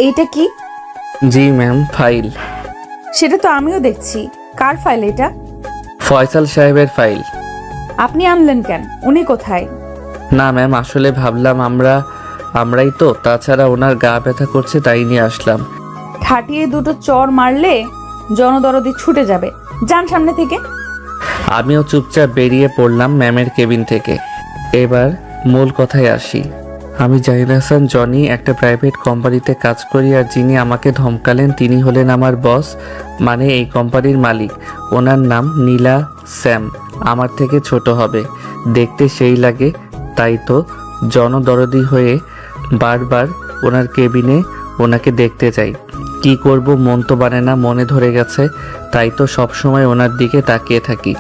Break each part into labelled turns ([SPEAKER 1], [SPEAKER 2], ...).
[SPEAKER 1] এইটা কি?
[SPEAKER 2] জি ma'am, file.
[SPEAKER 1] সেটা তো আমিও দেখছি। কার ফাইল এটা?
[SPEAKER 2] ফয়সাল সাহেবের ফাইল।
[SPEAKER 1] আপনি আনলেন কেন? উনি কোথায়?
[SPEAKER 2] না ম্যাম, আসলে ভাবলাম আমরাই তো, তাছাড়া ওনার গা ব্যথা করছে তাই নিয়ে আসলাম।
[SPEAKER 1] ঠাটিয়ে দুটো চর মারলে জনদরদি ছুটে যাবে। যান সামনে থেকে।
[SPEAKER 2] আমিও চুপচাপ বেরিয়ে পড়লাম ম্যামের কেবিন থেকে। এবার মূল কথায় আসি। আমি জাহিদ হাসান জনি, একটা প্রাইভেট কোম্পানিতে কাজ করি, আর যিনি আমাকে ধমকালেন তিনি হলেন আমার বস, মানে এই কোম্পানির মালিক। ওনার নাম নীলা স্যাম। আমার থেকে ছোট হবে, দেখতে সেই লাগে, তাই তো জনদরদি হয়ে বারবার ওনার কেবিনে ওনাকে দেখতে যাই। কি করব, মন তো মানে না, মনে ধরে গেছে, তাই তো সবসময় ওনার দিকে তাকিয়ে থাকি।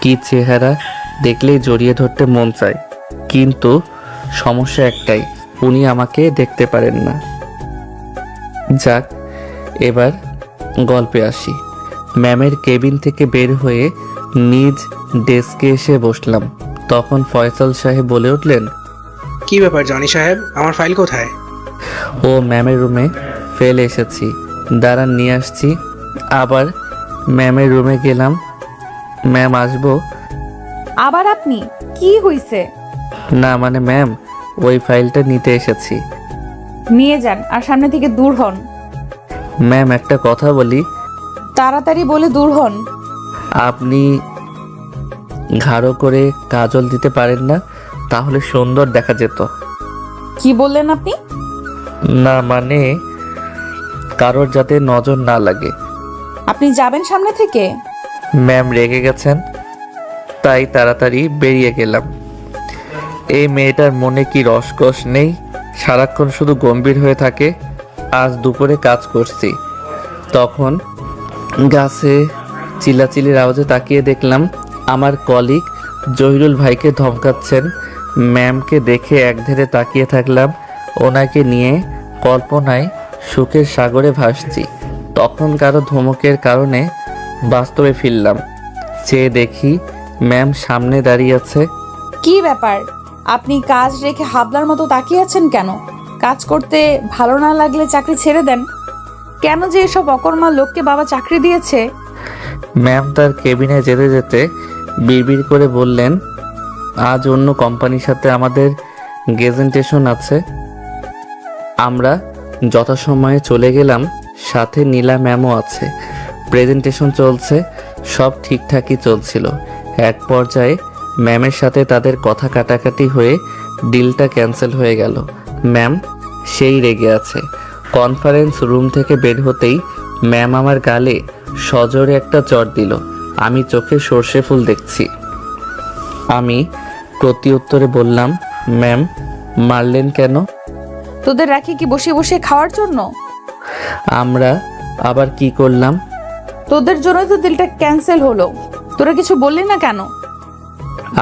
[SPEAKER 2] কি চেহারা, দেখলেই জড়িয়ে ধরতে মন চায়, কিন্তু সমস্যা একটাই, উনি আমাকে দেখতে পারেন না। যাক, এবার গল্পে আসি। ম্যামের কেবিন থেকে বের হয়ে নিজ ডেস্কে এসে বসলাম। তখন ফয়সাল সাহেব বলে উঠলেন,
[SPEAKER 3] কি ব্যাপার জনি সাহেব, আমার ফাইল কোথায়?
[SPEAKER 2] ও ম্যামের রুমে ফেলে এসেছি, দাঁড়ান নিয়ে আসছি। আবার ম্যামের রুমে গেলাম। ম্যাম আসবো?
[SPEAKER 1] আবার আপনি? কি হইছে?
[SPEAKER 2] না মানে ম্যাম, ওই ফাইলটা নিতে এসেছি।
[SPEAKER 1] নিয়ে যান আর সামনে থেকে দূর হন।
[SPEAKER 2] ম্যাম একটা কথা বলি।
[SPEAKER 1] তাড়াতাড়ি বলে দূর হন।
[SPEAKER 2] আপনি ঘাড়ো করে কাজল দিতে পারেন না? তাহলে সুন্দর দেখা যেত।
[SPEAKER 1] কি বললেন আপনি?
[SPEAKER 2] না মানে কারোর যাতে নজর না লাগে।
[SPEAKER 1] আপনি যাবেন সামনে থেকে?
[SPEAKER 2] ম্যাম রেগে গেছেন, তাই তাড়াতাড়ি বেরিয়ে গেলাম। এই মেয়েটার মনে কি রসকস নেই, সারাক্ষণ শুধু গম্ভীর হয়ে থাকে। আজ দুপুরে কাজ করছি, তখন গাছে চিল্লাচিল্লির আওয়াজে তাকিয়ে দেখলাম আমার কলিগ জহিরুল ভাইকে ধমকাচ্ছেন। ম্যামকে দেখে একধারে তাকিয়ে থাকলাম, ওনাকে নিয়ে কল্পনায় সুখের সাগরে ভাসছি। তখন কারো ধমকের কারণে বাস্তবে ফিরলাম, চেয়ে দেখি ম্যাম সামনে দাঁড়িয়ে আছে।
[SPEAKER 1] কি ব্যাপার? আপনি কাজ রেখে হাবলার মতো তাকিয়ে আছেন কেন? কাজ করতে ভালো না লাগলে চাকরি ছেড়ে দেন। কেন যে এসব অকর্মা লোককে বাবা চাকরি দিয়েছে?
[SPEAKER 2] ম্যাম তার কেবিনে যেতে যেতে বিড়বিড় করে বললেন, আজ অন্য কোম্পানির সাথে আমাদের প্রেজেন্টেশন আছে। আমরা যথাসময়ে চলে গেলাম, সাথে নীলা ম্যামও আছে। প্রেজেন্টেশন চলছে, সব ঠিকঠাকই চলছিল। এক পর্যায়ে ম্যামের সাথে তাদের কথা কাটাকাটি হয়ে ডিলটা ক্যান্সেল হয়ে গেল। ম্যাম সেই রেগে আছে। কনফারেন্স রুম থেকে বের হতেই ম্যাম আমার গালে সজোরে একটা চড় দিল। আমি চোখে সর্ষে ফুল দেখছি। আমি প্রতি উত্তরে বললাম, ম্যাম মারলেন কেন?
[SPEAKER 1] তোদের রাখি কি বসে বসে খাওয়ার জন্য?
[SPEAKER 2] আমরা আবার কি করলাম?
[SPEAKER 1] তোদের জন্যই তো দিলটা ক্যান্সেল হলো। তোরা কিছু বললি না কেন?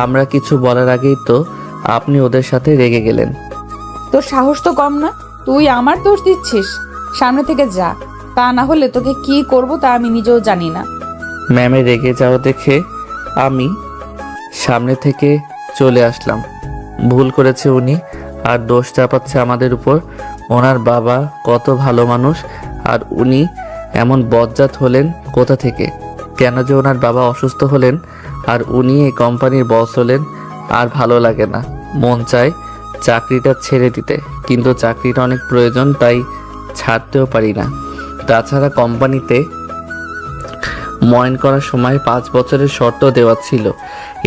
[SPEAKER 2] আমরা কিছু বলার আগেই তো আপনি ওদের সাথে রেগে গেলেন।
[SPEAKER 1] তোর সাহস তো কম না, তুই আমার দোষ দিচ্ছিস। সামনে থেকে যা, তা না হলে তোকে কি করব তা আমি নিজেও জানি না।
[SPEAKER 2] ম্যামের রেগে যাওয়া দেখে আমি সামনে থেকে চলে আসলাম। ভুল করেছে উনি, আর দোষ চাপাচ্ছে আমাদের উপর। ওনার বাবা কত ভালো মানুষ, আর উনি এমন বজ্জাত হলেন কোথা থেকে? কেন যে ওনার বাবা অসুস্থ হলেন আর উনি এই কোম্পানির বস হলেন? আর ভালো লাগে না, মন চায় চাকরিটা ছেড়ে দিতে, কিন্তু চাকরিটা অনেক প্রয়োজন, তাই ছাড়তেও পারি না। তাছাড়া কোম্পানিতে ময়ন করার সময় 5 বছরের শর্ত দেওয়া ছিল।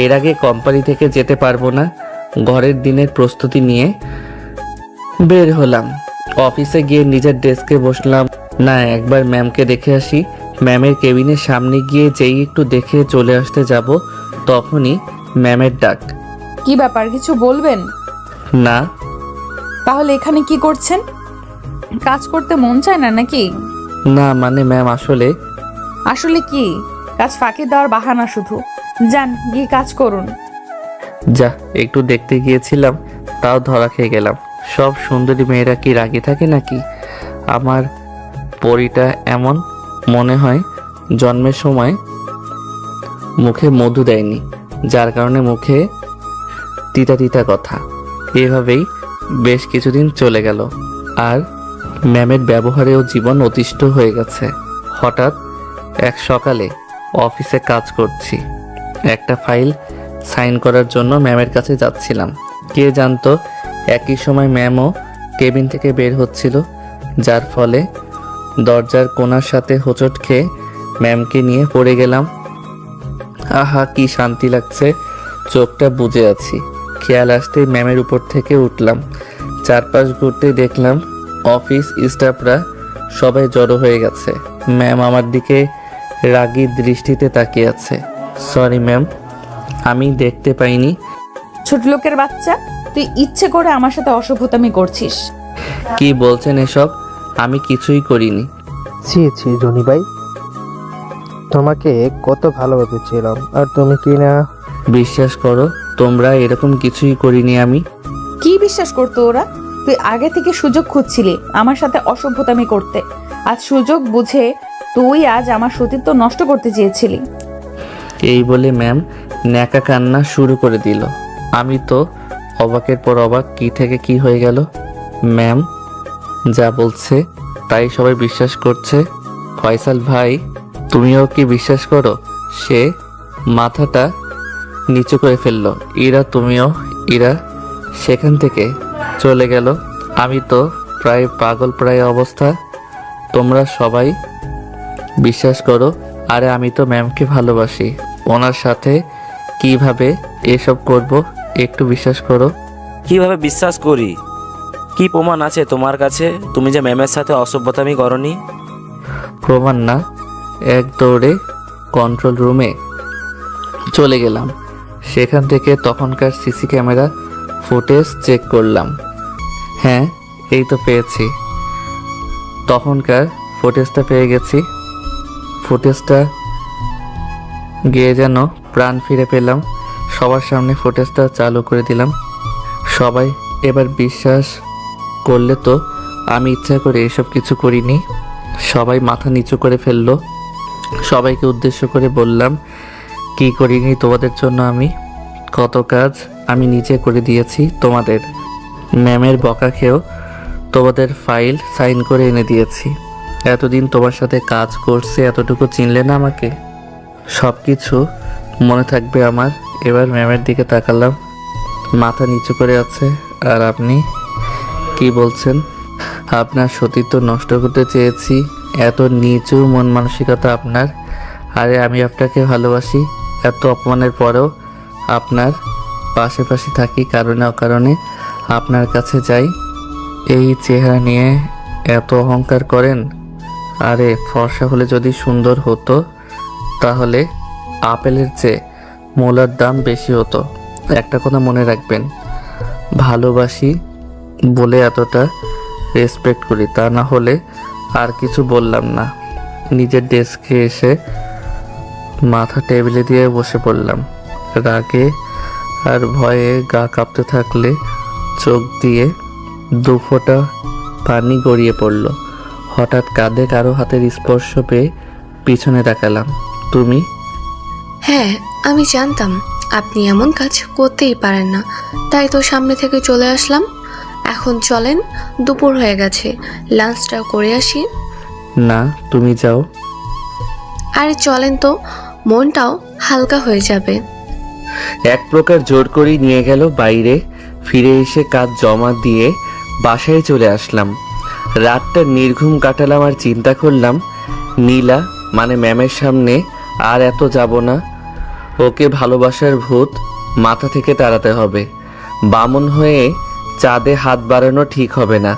[SPEAKER 2] এর আগে কোম্পানি থেকে যেতে পারবো না। ঘরের দিনের প্রস্তুতি নিয়ে বের হলাম। অফিসে গিয়ে নিজের ডেস্কে বসলাম। না, একবার ম্যামকে দেখে আসি। ম্যামের কেবিনের সামনে গিয়ে যেই একটু দেখে চলে আসতে যাব, তখনই ম্যামের ডাক।
[SPEAKER 1] কি ব্যাপার, কিছু বলবেন?
[SPEAKER 2] না।
[SPEAKER 1] তাহলে এখানে কি করছেন? কাজ করতে মন চায় না নাকি?
[SPEAKER 2] না মানে ম্যাম আসলে।
[SPEAKER 1] আসলে কি? কাজ ফাঁকি দেওয়ার বাহানা শুধু। যান গিয়ে কাজ করুন।
[SPEAKER 2] যা, একটু দেখতে গিয়েছিলাম, তাও ধরা খেয়ে গেলাম। সব সুন্দরী মেয়েরা কি রাগী থাকে নাকি? আমার পরিটা এমন, মনে হয় জন্মের সময় মুখে মধু দেয়নি, যার কারণে মুখে তিতা তিতা কথা। এভাবেই বেশ কিছুদিন চলে গেল, আর ম্যামের ব্যবহারেও জীবন অতিষ্ঠ হয়ে গেছে। হঠাৎ এক সকালে অফিসে কাজ করছি, একটা ফাইল সাইন করার জন্য ম্যামের কাছে যাচ্ছিলাম। কে জানতো একই সময় ম্যামও কেবিন থেকে বের হচ্ছিল, যার ফলে দরজার কোণার সাথে হোঁচট খেয়ে ম্যামকে নিয়ে পড়ে গেলাম। আহা, কি শান্তি লাগছে, চোখটা বুজে আছি। খেয়াল আসতেই ম্যামের উপর থেকে উঠলাম। চারপাশ ঘুরতেই দেখলাম অফিস স্টাফরা সবাই জড়ো হয়ে গেছে। ম্যাম আমার দিকে রাগী দৃষ্টিতে তাকিয়ে আছে। সরি ম্যাম, আমি দেখতে পাইনি।
[SPEAKER 1] ছোট লোকের বাচ্চা, তুই ইচ্ছে করে আমার সাথে অসভ্যতামি করছিস।
[SPEAKER 2] কি বলছেন এসব? আমি কিছুই করিনি।
[SPEAKER 4] ছি ছি জনি ভাই, তোমাকে কত ভালো ভেবেছিলাম, আর তুমি কি না।
[SPEAKER 2] বিশ্বাস করো, তোমরা এরকম কিছুই করিনি আমি।
[SPEAKER 1] কি বিশ্বাস করতো ওরা? তুই আগে থেকে সুযোগ খুঁজছিলি আমার সাথে অসভ্যতামি করতে। আজ সুযোগ বুঝে তুই আজ আমার সতীত্ব নষ্ট করতে চেয়েছিলি।
[SPEAKER 2] এই বলে ম্যাম ন্যাকা কান্না শুরু করে দিল। আমি তো অবাকের পর অবাক, কি থেকে কি হয়ে গেল। ম্যাম যা বলছে তাই সবাই বিশ্বাস করছে। ফয়সাল ভাই, তুমিও কি বিশ্বাস করো? সে মাথাটা নিচু করে ফেললো। ইরা, তুমিও? ইরা সেখান থেকে চলে গেল। আমি তো প্রায় পাগল প্রায় অবস্থা। তোমরা সবাই বিশ্বাস করো, আরে আমি তো ম্যামকে ভালোবাসি। ওনার সাথে কিভাবে এসব করব, একটু বিশ্বাস করো।
[SPEAKER 5] কিভাবে বিশ্বাস করি? কি প্রমাণ আছে তোমার কাছে তুমি যে ম্যামের সাথে অসভ্যতামি করনি?
[SPEAKER 2] প্রমাণ না, এক দৌড়ে কন্ট্রোল রুমে চলে গেলাম। সেখান থেকে তখনকার সিসি ক্যামেরা ফুটেজ চেক করলাম। হ্যাঁ, এই তো পেয়েছি। তখনকার ফুটেজটা পেয়ে গেছি। ফুটেজটা গিয়ে যেন প্রাণ ফিরে পেলাম। সবার সামনে ফুটেজটা চালু করে দিলাম। সবাই এবার বিশ্বাস করলে তো আমি ইচ্ছা করে এসব কিছু করিনি। সবাই মাথা নিচু করে ফেললো। সবাইকে উদ্দেশ্য করে বললাম, কি করিনি তোমাদের জন্য আমি? কত কাজ আমি নিজে করে দিয়েছি তোমাদের। ম্যামের বকা খেয়েও তোমাদের ফাইল সাইন করে এনে দিয়েছি। এতদিন তোমার সাথে কাজ করছে, এতটুকু চিনলে না আমাকে? সব কিছু মনে থাকবে আমার। এবার ম্যামের দিকে তাকালাম, মাথা নিচু করে আছে। আর আপনি কি বলছেন? আপনার সতীত্ব নষ্ট করতে চেয়েছি, এত নিচু মন মানসিকতা আপনার। আরে আমি আপনাকে ভালোবাসি, এত অপমানের পরেও আপনার পাশে থাকি, কারণে অকারণে আপনার কাছে যাই। এই চেহারা নিয়ে এত অহংকার করেন? আরে ফর্সা হলে যদি সুন্দর হতো তাহলে আপেলের চেয়ে মূলার দাম বেশি হতো। একটা কথা মনে রাখবেন, ভালোবাসি বলে এতটা রেসপেক্ট করি, তা না হলে আর কিছু বললাম না। নিজের ডেস্কে এসে মাথা টেবিলে দিয়ে বসে পড়লাম। রাগে আর ভয়ে গা কাঁপতে থাকলে চোখ দিয়ে দুফোঁটা পানি গড়িয়ে পড়ল। হঠাৎ কাঁধে কারো হাতের স্পর্শ পেয়ে পিছনে তাকালাম। তুমি?
[SPEAKER 6] হ্যাঁ, আমি জানতাম আপনি এমন কাজ করতেই পারেন না, তাই তো সামনে থেকে চলে আসলাম। এখন চলেন, দুপুর হয়ে গেছে, লাঞ্চটা করে আসি।
[SPEAKER 2] না, তুমি যাও।
[SPEAKER 6] আরে চলেন তো, মনটাও হালকা হয়ে যাবে।
[SPEAKER 2] এক প্রকার জোর করেই নিয়ে গেল বাইরে। ফিরে এসে কাজ জমা দিয়ে বাসায় চলে আসলাম। রাতটা নির্ঘুম কাটালাম আর চিন্তা করলাম, নীলা মানে ম্যামের সামনে আর এত যাব না। ওকে ভালোবাসার ভূত মাথা থেকে তাড়াতে হবে। বামন হয়ে চাঁদে হাত বাড়ানো ঠিক হবে না।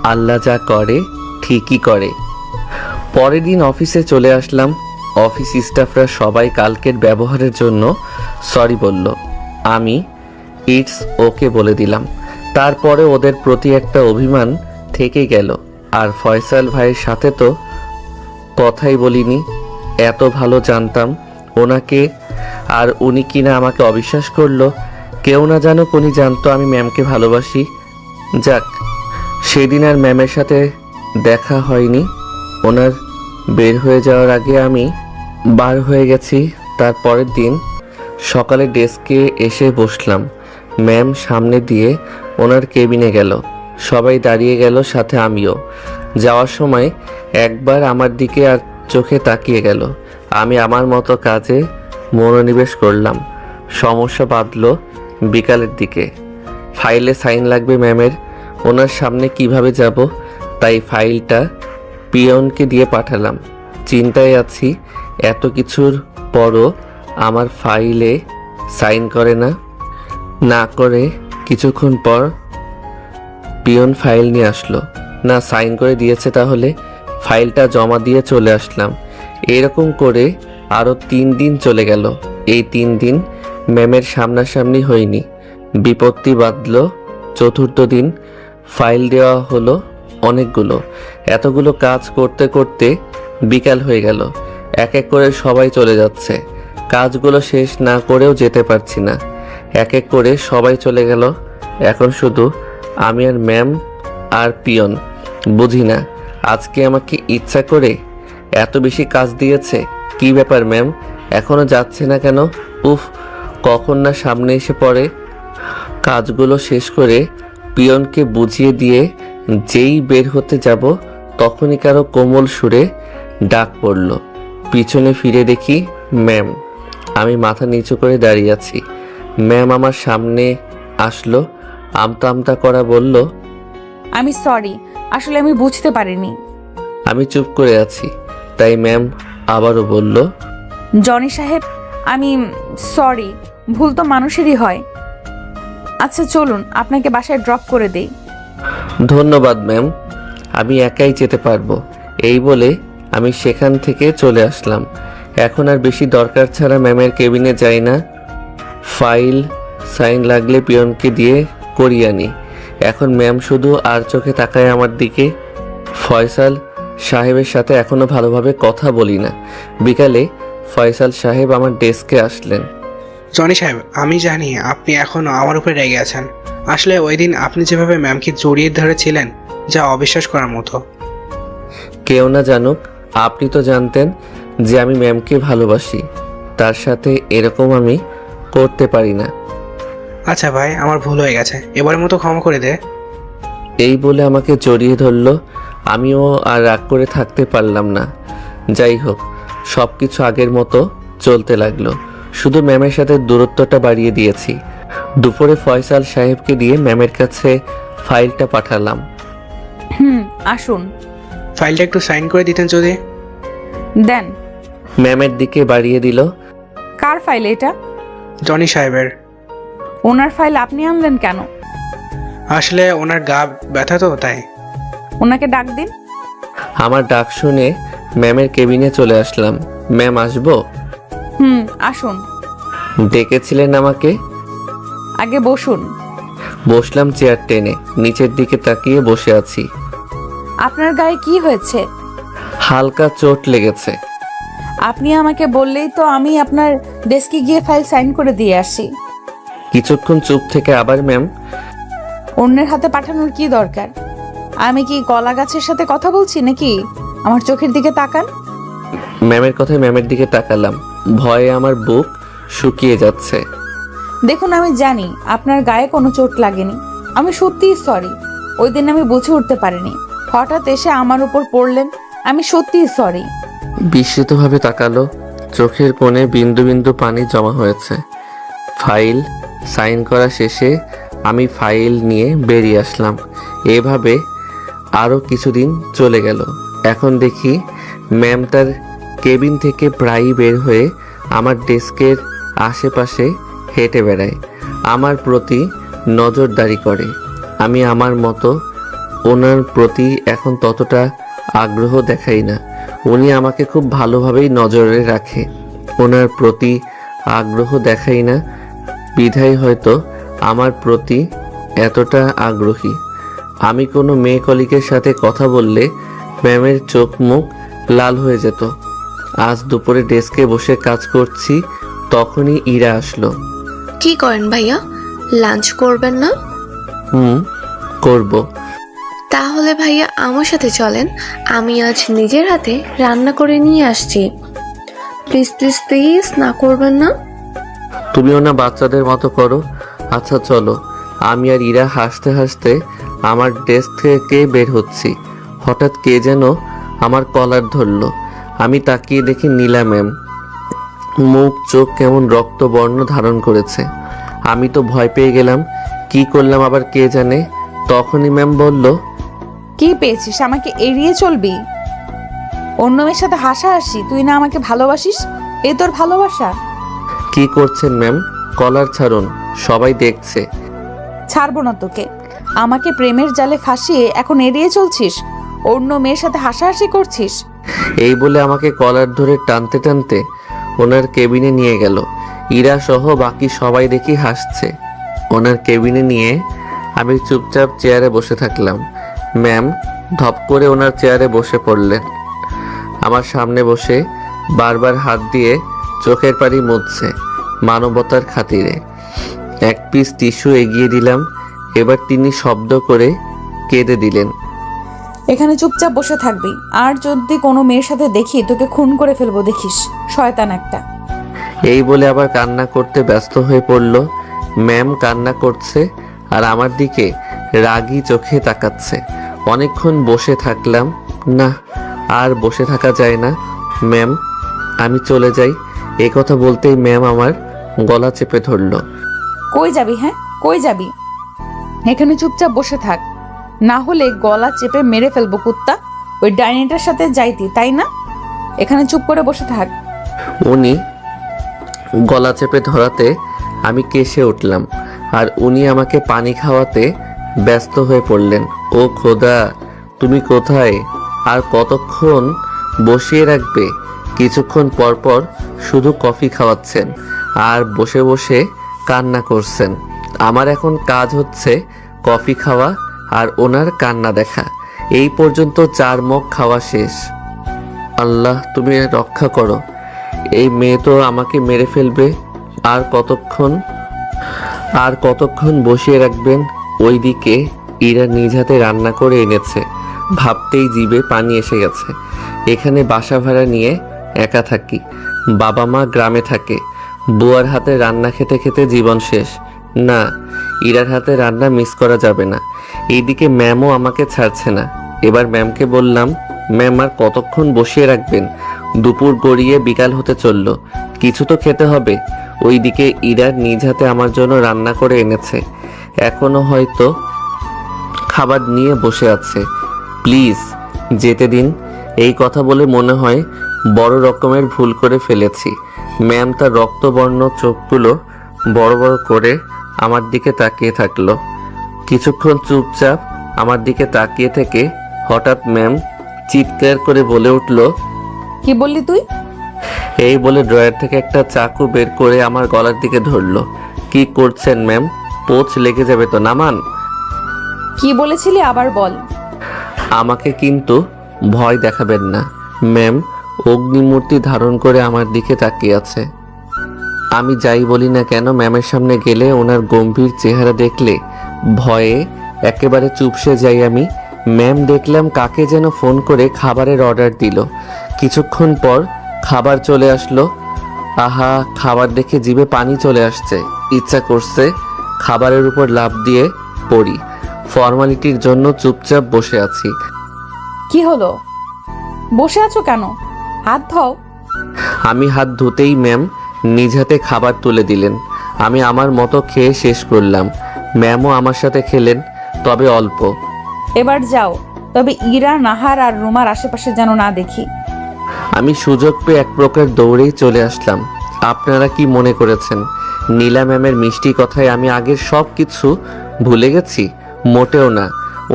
[SPEAKER 2] আল্লাহ যা করে ঠিকই করে। পরের দিন অফিসে চলে আসলাম। অফিস স্টাফরা সবাই কালকের ব্যবহারের জন্য সরি বলল। আমি ইটস ওকে বলে দিলাম। তারপরে ওদের প্রতি একটা অভিমান থেকে গেল। আর ফয়সাল ভাইয়ের সাথে তো কথাই বলিনি। এত ভালো জানতাম ওনাকে, আর উনি কিনা আমাকে অবিশ্বাস করলো। কেউ না জানুক, উনি জানতো আমি ম্যামকে ভালোবাসি। যাক, সেদিন আর ম্যামের সাথে দেখা হয়নি। ওনার বের হয়ে যাওয়ার আগে আমি বার হয়ে গেছি। তার পরের দিন সকালে ডেস্কে এসে বসলাম। ম্যাম সামনে দিয়ে ওনার কেবিনে গেল। সবাই দাঁড়িয়ে গেল, সাথে আমিও। যাওয়ার সময় একবার আমার দিকে আর চোখে তাকিয়ে গেল। আমি আমার মতো কাজে মনোনিবেশ করলাম। সমস্যা বাঁধলো বিকালের দিকে। ফাইলে সাইন লাগবে ম্যামের। ওনার সামনে কিভাবে যাব, তাই ফাইলটা পিয়নকে দিয়ে পাঠালাম। চিন্তায় আছি, এত কিছুর পরও আমার ফাইলে সাইন করে না করে কিছুক্ষণ পর পিয়ন ফাইল নিয়ে আসলো। না সাইন করে দিয়েছে, তাহলে ফাইলটা জমা দিয়ে চলে আসলাম। এরকম করে আরও 3 দিন চলে গেল। এই 3 দিন ম্যামের সামনাসামনি হয়নি। বিপত্তি বাঁধল 4র্থ দিন। ফাইল দেওয়া হলো অনেকগুলো। এতগুলো কাজ করতে করতে বিকাল হয়ে গেল। এক এক করে সবাই চলে যাচ্ছে। কাজগুলো শেষ না করেও যেতে পারছি না। এক এক করে সবাই চলে গেল। এখন শুধু আমি আর ম্যাম আর পিয়ন। বুঝি না আজকে আমাকে ইচ্ছা করে এত বেশি কাজ দিয়েছে। কি ব্যাপার ম্যাম, এখনো যাচ্ছে না কেন? উফ, কখন না সামনে এসে পড়ে। কাজগুলো শেষ করে পিয়নকে বুঝিয়ে দিয়ে যেই বের হতে যাব, তখনই কারো কোমল সুরে ডাক পড়ল। পিছনে ফিরে দেখি ম্যাম। আমি মাথা নিচু করে দাঁড়িয়ে আছি। ম্যাম আমার সামনে আসলো, আমতা আমতা করা বলল,
[SPEAKER 1] আমি সরি, আসলে আমি বুঝতে পারিনি।
[SPEAKER 2] আমি চুপ করে আছি। তাই ম্যাম আবারও বলল,
[SPEAKER 1] জনি সাহেব, আমি সরি, ভুল তো মানুষেরই হয়। আচ্ছা চলুন, আপনাকে বাসায় ড্রপ করে দেই।
[SPEAKER 2] ধন্যবাদ ম্যাম, আমি একাই যেতে পারবো। এই বলে আমি সেখান থেকে চলে আসলাম। এখন আর বেশি দরকার ছাড়া ম্যামের কেবিনে যাই না। ফাইল সাইন লাগলে পিয়নকে দিয়ে করিয়ে আনি। এখন ম্যাম শুধু আর চোখে তাকায় আমার দিকে। ফয়সাল সাহেবের সাথে এখনো ভালোভাবে কথা বলি না। বিকালে ফয়সাল সাহেব আমার ডেস্কে আসলেন।
[SPEAKER 3] জনি সাহেব, আমি জানি আপনি এখনও আমার উপরে রেগে আছেন। আসলে ওই দিন আপনি যেভাবে ম্যামকে জড়িয়ে ধরেছিলেন, যা অবিশ্বাস করার মতো।
[SPEAKER 2] কেউ না জানুক, আপনি তো জানতেন যে আমি ম্যামকে ভালোবাসি। তার সাথে এরকম আমি করতে পারি না।
[SPEAKER 3] আচ্ছা ভাই, আমার ভুল হয়ে গেছে, এবারের মতো ক্ষমা করে দে।
[SPEAKER 2] এই বলে আমাকে জড়িয়ে ধরলো। আমিও আর রাগ করে থাকতে পারলাম না। যাই হোক, সব কিছু আগের মতো চলতে লাগলো। শুধু ম্যামের সাথে দূরত্বটা বাড়িয়ে দিয়েছি। দুপুরে ফয়সাল সাহেবকে দিয়ে ম্যামের কাছে ফাইলটা পাঠালাম।
[SPEAKER 1] আসুন।
[SPEAKER 3] ফাইলটা একটু সাইন করে দিতেন যদি।
[SPEAKER 1] দেন।
[SPEAKER 2] ম্যামের দিকে বাড়িয়ে দিল।
[SPEAKER 1] কার ফাইল এটা?
[SPEAKER 3] জনি সাহেবের।
[SPEAKER 1] ওনার ফাইল আপনি আনলেন কেন?
[SPEAKER 3] আসলে ওনার গা ব্যথা তো, তাই।
[SPEAKER 1] ওনাকে ডাক দিন।
[SPEAKER 2] আমার ডাক শুনে ম্যামের কেবিনে চলে আসলাম। ম্যাম আসবো?
[SPEAKER 1] আসুন।
[SPEAKER 2] ডেকেছিলেন আমাকে?
[SPEAKER 1] আগে বসুন।
[SPEAKER 2] বসলাম চেয়ার টেনে। নিচের দিকে তাকিয়ে বসে আছি।
[SPEAKER 1] আপনার গায়ে কি হয়েছে?
[SPEAKER 2] হালকা চোট লেগেছে।
[SPEAKER 1] আপনি আমাকে বললেই তো আমি আপনার ডেস্কে গিয়ে ফাইল সাইন করে দিয়ে আসি।
[SPEAKER 2] কিছুক্ষণ চুপ থেকে আবার ম্যাম,
[SPEAKER 1] অন্যের হাতে পাঠানোর কি দরকার? আমি কি কলা গাছের সাথে কথা বলছি নাকি? আমার চোখের দিকে তাকান।
[SPEAKER 2] ম্যামের কথায় ম্যামের দিকে তাকালাম। ভয়ে আমার বুক শুকিয়ে যাচ্ছে।
[SPEAKER 1] দেখুন, আমি জানি আপনার গায়ে কোনো চোট লাগেনি। আমি সত্যিই সরি। ওই দিন আমি বুঝে উঠতে পারিনি, হঠাৎ এসে আমার উপর পড়লেন। আমি সত্যিই সরি।
[SPEAKER 2] বিস্মিতভাবে তাকালো। চোখের কোণে বিন্দু বিন্দু পানি জমা হয়েছে। ফাইল সাইন করা শেষে আমি ফাইল নিয়ে বেরিয়ে আসলাম। এভাবে আরও কিছুদিন চলে গেল। এখন দেখি ম্যাম তার কেবিন থেকে প্রায়ই বের হয়ে আমার ডেস্কের আশেপাশে হেঁটে বেড়ায়, আমার প্রতি নজরদারি করে। আমি আমার মতো ওনার প্রতি এখন ততটা আগ্রহ দেখাই না। উনি আমাকে খুব ভালোভাবেই নজরে রাখে। ওনার প্রতি আগ্রহ দেখাই না বিধায় হয়তো আমার প্রতি এতটা আগ্রহী। আমি কোনো মেয়ে কলিগের সাথে কথা বললে ম্যামের চোখ মুখ লাল হয়ে যেত। আজ দুপুরে ডেস্কে বসে কাজ করছি, তখনই ইরা আসলো।
[SPEAKER 6] কি করেন ভাইয়া? লাঞ্চ করবেন না?
[SPEAKER 2] করব।
[SPEAKER 6] তাহলে ভাইয়া আমার সাথে চলেন, আমি আজ নিজের হাতে রান্না করে নিয়ে আসছি। প্লিজ প্লিজ প্লিজ, না করবেন না?
[SPEAKER 2] তুমিও না বাচ্চাদের মতো করো। আচ্ছা চলো। আমি আর ইরা হাসতে হাসতে আমার ডেস্ক থেকে বের হচ্ছি। হঠাৎ কে যেন আমার কলার ধরলো। আমি তাকিয়ে দেখি নীলা ম্যাম। মুখ চোখ কেমন রক্তবর্ণ ধারণ করেছে। আমি তো ভয় পেয়ে গেলাম, কি করলাম আবার কে জানে। তখনই ম্যাম বলল,
[SPEAKER 1] কি পেয়েছিস? আমাকে এড়িয়ে চলবি? অন্য মেয়ের সাথে হাসাহাসি? তুই না আমাকে ভালোবাসিস? এই তোর ভালোবাসা?
[SPEAKER 2] কি করছেন ম্যাম? কলার ছাড়ুন, সবাই দেখছে।
[SPEAKER 1] ছাড়বো না তোকে। আমাকে প্রেমের জালে ফাঁসিয়ে এখন এড়িয়ে চলছিস? অন্য মেয়ের সাথে হাসাহাসি করছিস?
[SPEAKER 2] এই বলে আমাকে কলার ধরে টানতে টানতে ওনার কেবিনে নিয়ে গেল। ইরা সহ বাকি সবাই দেখি হাসছে। ওনার কেবিনে নিয়ে আমি চুপচাপ চেয়ারে বসে থাকলাম। ম্যাম ধপ করে ওনার চেয়ারে বসে পড়লেন। আমার সামনে বসে বারবার হাত দিয়ে চোখের পানি মুছছে মানবতার খাতিরে। এক পিস টিস্যু এগিয়ে দিলাম। এবার তিনি শব্দ করে কেঁদে দিলেন।
[SPEAKER 1] এখানে চুপচাপ বসে থাকবি, আর যদি কোনো মেয়ের সাথে দেখি তোকে খুন করে ফেলবো, দেখিস। শয়তান একটা।
[SPEAKER 2] এই বলে আবার কান্না করতে ব্যস্ত হয়ে পড়ল। ম্যাম কান্না করছে আর আমার দিকে রাগী চোখে তাকাচ্ছে। অনেকক্ষণ বসে থাকলাম। না, আর বসে থাকা যায় না। ম্যাম আমি চলে যাই। এই কথা বলতেই ম্যাম আমার গলা চেপে ধরল।
[SPEAKER 1] কই যাবি? হ্যাঁ, কই যাবি? এখানে চুপচাপ বসে থাক, না হলে গলা চেপে মেরে ফেলবো কুত্তা। ওই ডাইনিটার সাথে যাইতি, তাই না? এখানে চুপ করে বসে থাক।
[SPEAKER 2] উনি গলা চেপে ধরাতে আমি কেসে উঠলাম আর উনি আমাকে পানি খাওয়াতে ব্যস্ত হয়ে পড়লেন। ও খোদা, তুমি কোথায়? আর কতক্ষণ বসিয়ে রাখবে? কিছুক্ষণ পর পর শুধু কফি খাওয়াচ্ছেন আর বসে বসে কান্না করছেন। আমার এখন কাজ হচ্ছে কফি খাওয়া আর ওনার কান্না দেখা। এই পর্যন্ত 4 মগ খাওয়া শেষ। আল্লাহ তুমি রক্ষা করো, এই মেয়ে তো আমাকে মেরে ফেলবে। আর কতক্ষণ বসিয়ে রাখবেন? ওইদিকে ইরা নিজ হাতে রান্না করে এনেছে। ভাবতেই জিভে পানি এসে গেছে। এখানে বাসা ভাড়া নিয়ে একা থাকি। বাবা মা গ্রামে থাকে। বুয়ার হাতে রান্না খেতে খেতে জীবন শেষ। না, ইরার হাতে রান্না মিস করা যাবে না। এইদিকে ম্যামও আমাকে ছাড়ছে না। এবার ম্যামকে বললাম, ম্যাম আর কতক্ষণ বসিয়ে রাখবেন? দুপুর গড়িয়ে বিকাল হতে চলল, কিছু তো খেতে হবে। ওইদিকে ইরার নিজ হাতে আমার জন্য রান্না করে এনেছে, এখনো হয়তো খাবার নিয়ে বসে আছে। প্লিজ যেতে দিন। এই কথা বলে মনে হয় বড় রকমের ভুল করে ফেলেছি। ম্যাম তার রক্তবর্ণ চোখগুলো বড় বড় করে আমার দিকে তাকিয়ে থাকলো। কিছুক্ষণ চুপচাপ আমার দিকে তাকিয়ে থেকে হঠাৎ ম্যাম চিৎকার করে বলে উঠল,
[SPEAKER 1] কি বললি তুই?
[SPEAKER 2] এই বলে ড্রয়ার থেকে একটা চাকু বের করে আমার গলার দিকে ধরলো। কি করছেন ম্যাম? পোঁচ লেগে যাবে তো, নামান।
[SPEAKER 1] কি বলেছিলি আবার বল।
[SPEAKER 2] আমাকে কিন্তু ভয় দেখাবেন না। ম্যাম অগ্নিমূর্তি ধারণ করে আমার দিকে তাকিয়ে আছে। আমি যাই বলি না কেন, ম্যামের সামনে গেলে ওনার গম্ভীর চেহারা দেখলে ভয়ে একেবারে চুপসে যাই আমি। ম্যাম দেখলাম কাকে যেন ফোন করে খাবারের অর্ডার দিল। কিছুক্ষণ পর খাবার চলে আসলো। আহা, খাবার দেখে জিভে পানি চলে আসছে। ইচ্ছা করছে খাবারের উপর লাফ দিয়ে পড়ি। ফর্মালিটির জন্য চুপচাপ বসে আছি।
[SPEAKER 1] কি হলো? বসে আছো কেন? হাত ধোও।
[SPEAKER 2] আমি হাত ধুতেই ম্যাম নিজ হাতে খাবার তুলে দিলেন। আমি আমার মতো খেয়ে শেষ করলাম। ম্যামও আমার সাথে খেলেন, তবে অল্প।
[SPEAKER 1] এবার যাও, তবে ইরা, নাহার আর রুমার আশেপাশে যেন না দেখি।
[SPEAKER 2] আমি সুযোগ পেয়ে এক প্রকার দৌড়েই চলে আসলাম। আপনারা কি মনে করেছেন নীলা ম্যামের মিষ্টি কথায় আমি আগের সব কিছু ভুলে গেছি? মোটেও না।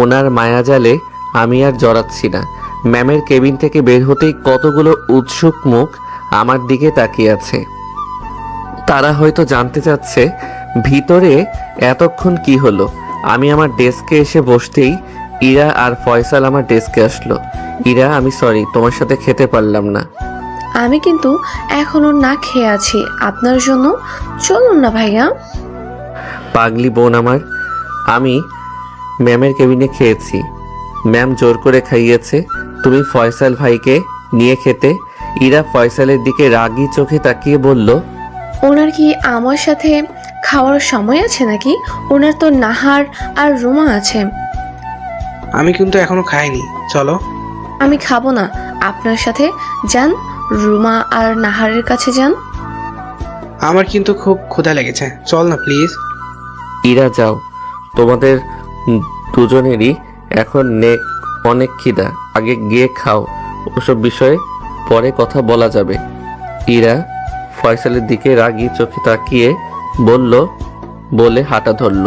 [SPEAKER 2] ওনার মায়াজালে আমি আর জড়াচ্ছি না। ম্যামের কেবিন থেকে বের হতেই কতগুলো উৎসুক মুখ আমার দিকে তাকিয়ে আছে। তারা হয়তো জানতে চাচ্ছে ভিতরে এতক্ষণ কি হলো। আমি আমার ডেস্কে এসে বসতেই ইরা আর ফয়সাল আমার ডেস্কে আসলো। ইরা, আমি সরি, তোমার সাথে খেতে পারলাম না।
[SPEAKER 6] আমি কিন্তু এখনো না খেয়ে আছি আপনার জন্য। চলুন না ভাইয়া।
[SPEAKER 2] পাগলি বোন আমার, আমি ম্যামের কেবিনে খেয়েছি। ম্যাম জোর করে খাইয়েছে। তুমি ফয়সাল ভাইকে নিয়ে খেতে। ইরা ফয়সালের দিকে রাগী চোখে তাকিয়ে বলল,
[SPEAKER 6] ওনার কি আমার সাথে খাওয়ার সময় আছে নাকি? ওনার তো নাহার আর রুমা আছে।
[SPEAKER 3] আমি কিন্তু এখনো খাইনি, চলো।
[SPEAKER 6] আমি খাবো না, আপনার সাথে যান, রুমা আর নাহারের কাছে যান।
[SPEAKER 3] আমার কিন্তু খুব ক্ষুধা লেগেছে, চল না প্লিজ।
[SPEAKER 2] ইরা যাও, তোমাদের দুজনেরই এখন অনেক খিদা, আগে গিয়ে খাও, ওসব বিষয়ে পরে কথা বলা যাবে। ইরা ফয়সালের দিকে রাগী চোখে তাকিয়ে বলল, বলে হাঁটা ধরল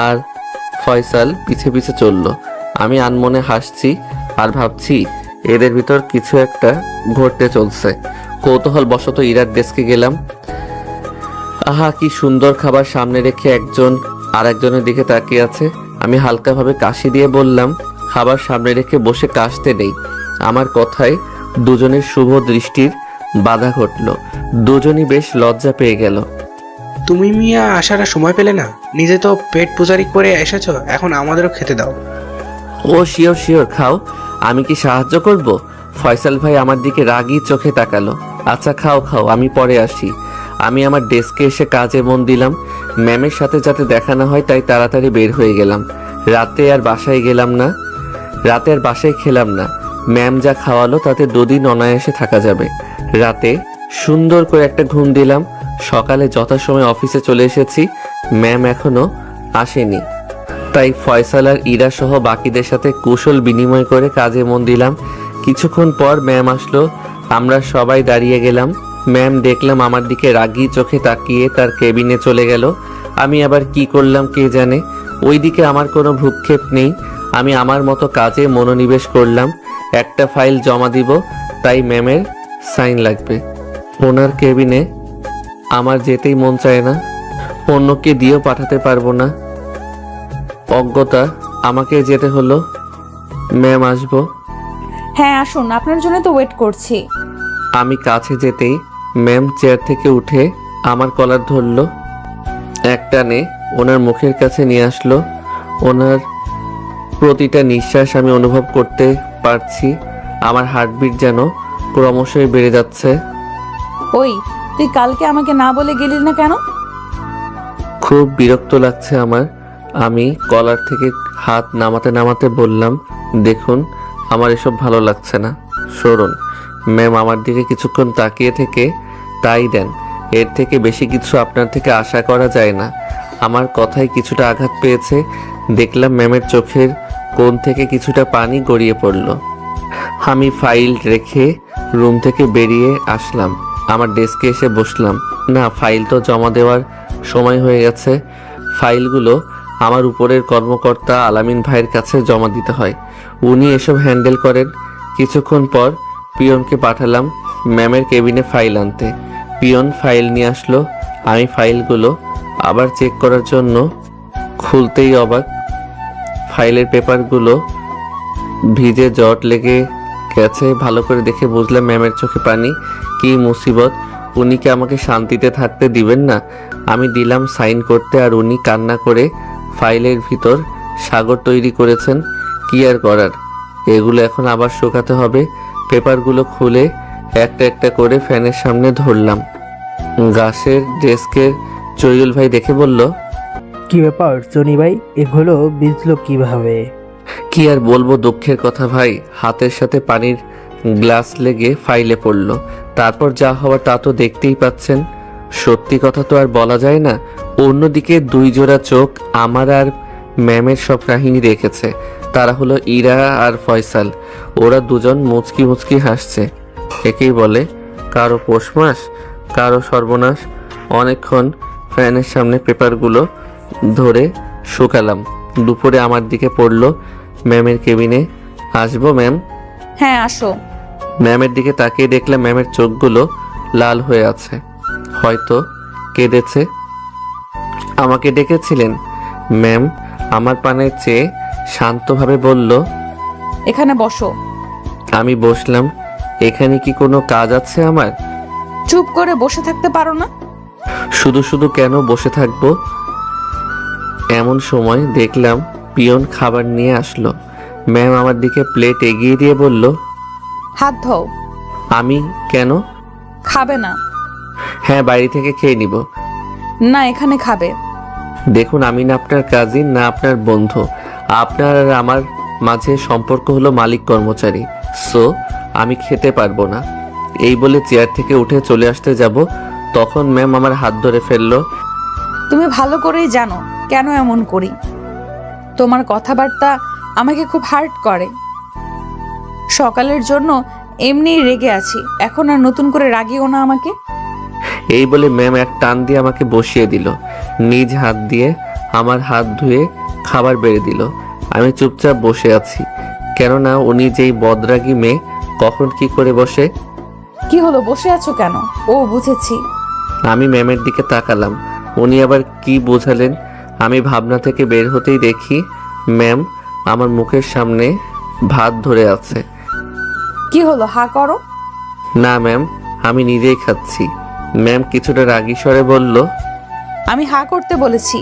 [SPEAKER 2] আর ফয়সাল পিছে পিছে চলল। আমি আনমনে হাসছি আর ভাবছি এদের ভিতর কিছু একটা ঘটতে চলছে। কৌতূহল বশত ইরার ডেস্কে গেলাম। আহা, কি সুন্দর খাবার সামনে রেখে একজন আর একজনের দিকে তাকিয়ে আছে। আমি হালকাভাবে কাশি দিয়ে বললাম, খাবার সামনে রেখে বসে কাশতে নেই। আমার কথায় দুজনের শুভ দৃষ্টির বাধা ঘটল। দুজনই বেশ লজ্জা পেয়ে গেল।
[SPEAKER 3] তুমি মিয়া আসার আর সময় পেলে না, নিজে তো পেট পূজারি করে এসেছো, এখন আমাদেরও খেতে দাও।
[SPEAKER 2] ও শিওর শিওর, খাও, আমি কি সাহায্য করব? ফয়সাল ভাই আমার দিকে রাগী চোখে তাকালো। আচ্ছা খাও খাও, আমি পরে আসি। আমি আমার ডেস্কে এসে কাজে মন দিলাম। ম্যামের সাথে যাতে দেখা না হয় তাই তাড়াতাড়ি বের হয়ে গেলাম। রাতে আর বাসায় খেলাম না। ম্যাম যা খাওয়ালো তাতে দুদিন অনায়াসে থাকা যাবে। রাতে সুন্দর করে একটা ঘুম দিলাম। সকালে যথাসময়ে অফিসে চলে এসেছি। ম্যাম এখনো আসেনি, তাই ফয়সাল আর ইরা সহ বাকিদের সাথে কুশল বিনিময় করে কাজে মন দিলাম। কিছুক্ষণ পর ম্যাম আসলো, আমরা সবাই দাঁড়িয়ে গেলাম। ম্যাম দেখলাম আমার দিকে রাগী চোখে তাকিয়ে তার কেবিনে চলে গেল। আমি আবার কি করলাম কে জানে। ওইদিকে আমার কোনো ভ্রুক্ষেপ নেই। আমি আমার মতো কাজে মনোনিবেশ করলাম। একটা ফাইল জমা দিব, তাই ম্যামের সাইন লাগবে। ওনার কেবিনে আমার যেতেই মন চায় না, অন্যকে দিয়েও পাঠাতে পারবো না। অজ্ঞতা, আমাকে যেতে হলো। ম্যাম আসবো?
[SPEAKER 1] হ্যাঁ আসুন, আপনার জন্য তো ওয়েট করছি।
[SPEAKER 2] আমি কাছে যেতেই ম্যাম চেয়ার থেকে উঠে আমার কলার ধরলো, একটানে ওনার মুখের কাছে নিয়ে আসলো। ওনার প্রতিটা নিঃশ্বাস আমি অনুভব করতে পারছি। আমার হার্টবিট যেন ক্রমশই বেড়ে যাচ্ছে।
[SPEAKER 1] ওই, তুই কালকে আমাকে না বলে গেলি না কেন?
[SPEAKER 2] খুব বিরক্ত লাগছে আমার। আমি কলার থেকে হাত নামাতে নামাতে বললাম, দেখুন আমার এসব ভালো লাগছে না, সরুন। ম্যাম আমার দিকে কিছুক্ষণ তাকিয়ে থেকে তাই দেন, এর থেকে বেশি কিছু আপনার থেকে আশা করা যায় না। আমার কথায় কিছুটা আঘাত পেয়েছে। দেখলাম ম্যামের চোখের কোণ থেকে কিছুটা পানি গড়িয়ে পড়ল। আমি ফাইল রেখে রুম থেকে বেরিয়ে আসলাম। আমার ডেস্কে এসে বসলাম। না, ফাইল তো জমা দেওয়ার সময় হয়ে গেছে। ফাইলগুলো আমার উপরের কর্মকর্তা আলামিন ভাইয়ের কাছে জমা দিতে হয়, উনি এসব হ্যান্ডেল করেন। কিছুক্ষণ পর পিয়নকে পাঠালাম ম্যামের কেবিনে ফাইল আনতে। পিয়ন ফাইল নিয়ে আসলো। আমি ফাইলগুলো আবার চেক করার জন্য খুলতেই অবাক, ফাইলের পেপারগুলো ভিজে জট লেগে গেছে। ভালো করে দেখে বুঝলাম ম্যামের চোখে পানি। কি মুসিবত, উনি কি আমাকে শান্তিতে থাকতে দিবেন না? আমি দিলাম সাইন করতে আর উনি কান্না করে ফাইলের ভিতর সাগর তৈরি করেছেন। কি আর করার, এগুলো এখন আবার শুকাতে হবে। পেপারগুলো খুলে একটা একটা করে ফ্যানের সামনে ধরলাম। গাছের ডেস্কের চৈরুল ভাই দেখে বলল,
[SPEAKER 4] কি ব্যাপার জনি ভাই, এগুলো বুঝলো কিভাবে?
[SPEAKER 2] কি আর বলবো, দুঃখের কথা ভাই, হাতের সাথে পানির গ্লাস লেগে ফাইলে পড়লো। তারপর যা হওয়ার তা তো দেখতেই পাচ্ছেন। সত্যি কথা তো আর বলা যায় না। অন্যদিকে দুই জোড়া চোখ আমার আর ম্যামের সব কাহিনী রেখেছে। তারা হলো ইরা আর ফয়সাল। ওরা দুজন মুচকি মুচকি হাসছে। একেই বলে কারো পৌষ মাস, কারো সর্বনাশ। অনেকক্ষণ ফ্যানের সামনে পেপারগুলো ধরে শুকালাম। দুপুরে আমার দিকে পড়লো, ম্যামের কেবিনে আসবো ম্যাম?
[SPEAKER 1] হ্যাঁ আসো।
[SPEAKER 2] ম্যামের দিকে তাকিয়ে দেখলাম ম্যামের চোখগুলো লাল হয়ে আছে, হয়তো কেঁদেছে। আমাকে ডেকেছিলেন? ম্যাম আমার পানে চেয়ে শান্তভাবে বলল,
[SPEAKER 1] এখানে বসো।
[SPEAKER 2] আমি বসলাম। এখানে কি কোনো কাজ আছে আমার?
[SPEAKER 1] চুপ করে বসে থাকতে পারো না?
[SPEAKER 2] শুধু শুধু কেন বসে থাকবো? এমন সময় দেখলাম পিয়ন খাবার নিয়ে আসলো। ম্যাম আমার দিকে প্লেট এগিয়ে দিয়ে বলল,
[SPEAKER 1] হাত ধোও।
[SPEAKER 2] আমি কেন?
[SPEAKER 1] খাবে না?
[SPEAKER 2] হ্যাঁ, বাইরে থেকে খেয়ে নিব।
[SPEAKER 1] না, এখানে খাবে।
[SPEAKER 2] দেখুন আমি না আপনার কাজিন না আপনার বন্ধু। আপনার আর আমার মাঝে সম্পর্ক হলো মালিক কর্মচারী, সো আমি খেতে পারবো না। এই বলে চেয়ার থেকে উঠে চলে আসতে যাব, তখন ম্যাম আমার হাত ধরে ফেললো।
[SPEAKER 1] তুমি ভালো করেই জানো কেন এমন করি। তোমার কথাবার্তা আমাকে খুব হার্ট করে। সকালের জন্য এমনিই রেগে আছি, এখন আর নতুন করে রাগিও না আমাকে।
[SPEAKER 2] এই বলে ম্যাম এক টান দিয়ে আমাকে বসিয়ে দিল, নিজ হাত দিয়ে আমার হাত ধুয়ে খাবার বেড়ে দিল। আমি চুপচাপ বসে আছি, কেননা উনি যেই বদরাগী মেয়ে কখন কি করে বসে।
[SPEAKER 1] কি হলো, বসে আছো কেন? ও বুঝেছি।
[SPEAKER 2] আমি ম্যামের দিকে তাকালাম, উনি আবার কি বোঝালেন। আমি ভাবনা থেকে বের হতেই দেখি ম্যাম আমার মুখের সামনে ভাত ধরে আছে।
[SPEAKER 1] কি হলো, হা করো।
[SPEAKER 2] না ম্যাম, আমি নিজেই খাচ্ছি। ম্যাম কিছুটা রাগী স্বরে বলল।
[SPEAKER 1] আমি হা করতে বলেছি।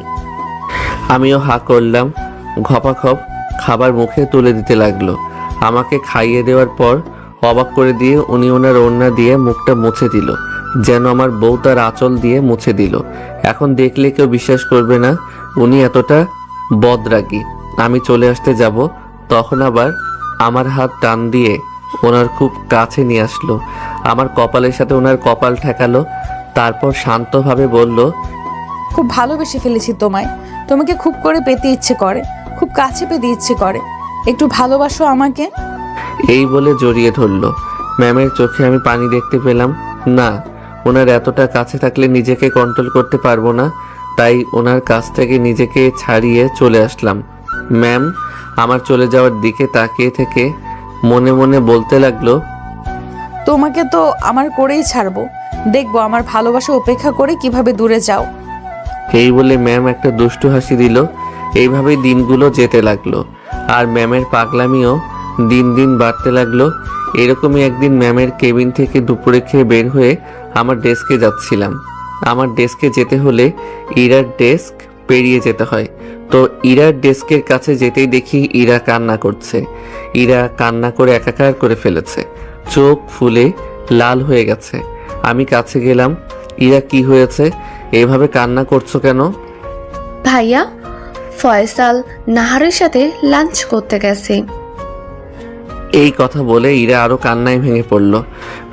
[SPEAKER 2] আমিও হা করলাম। ঘপাঘপ খাবার মুখে তুলে দিতে লাগলো। আমাকে খাইয়ে দেওয়ার পর অবাক করে দিয়ে উনি ওনার ওড়না দিয়ে মুখটা মুছে দিল, যেন আমার বউ তার আঁচল দিয়ে মুছে দিল। এখন দেখলে কেউ বিশ্বাস করবে না উনি এতটা বদরাগী। আমি চলে আসতে যাব, তখন আবার আমার হাত টান দিয়ে ওনার খুব কাছে নিয়ে আসলো, আমার কপালের সাথে ওনার কপাল ঠেকালো, তারপর শান্তভাবে বলল,
[SPEAKER 1] খুব ভালোবেসে ফেলেছি তোমায়। তোমাকে খুব করে পেতে ইচ্ছে করে, খুব কাছে পেতে ইচ্ছে করে। একটু ভালোবাসো আমাকে।
[SPEAKER 2] এই বলে জড়িয়ে ধরলো। ম্যামের চোখে আমি পানি দেখতে পেলাম না। ওনার এতটা কাছে থাকলে নিজেকে কন্ট্রোল করতে পারবো না, তাই ওনার কাছ থেকে নিজেকে ছাড়িয়ে চলে আসলাম। ম্যাম আমার চলে যাওয়ার দিকে তাকিয়ে থেকে মনে মনে বলতে লাগলো,
[SPEAKER 1] তোমাকে তো আমার করেই ছাড়বো, দেখবো আমার ভালোবাসা উপেক্ষা করে কিভাবে দূরে যাও।
[SPEAKER 2] এই বলে ম্যাম একটা দুষ্টু হাসি দিল। এইভাবেই দিনগুলো যেতে লাগলো, আর ম্যামের পাগলামিও দিন দিন বাড়তে লাগলো। এরকমই একদিন ম্যামের কেবিন থেকে দুপুরে খেয়ে বের হয়ে আমার ডেস্কে যাচ্ছিলাম। আমার ডেস্কে যেতে হলে ইরার ডেস্ক পেরিয়ে যেতে হয়, তো ইরার ডেস্কের কাছে যেতেই দেখি ইরা কান্না করছে। ইরা কান্না করে একাকার করে ফেলেছে, চোখ ফুলে লাল হয়ে গেছে। আমি কাছে গেলাম, ইরা কি হয়েছে, এভাবে কান্না করছো কেন?
[SPEAKER 6] ভাইয়া, ফয়সাল নাহারের সাথে লাঞ্চ করতে গেছে।
[SPEAKER 2] এই কথা বলে ইরা আরো কান্নায় ভেঙে পড়ল।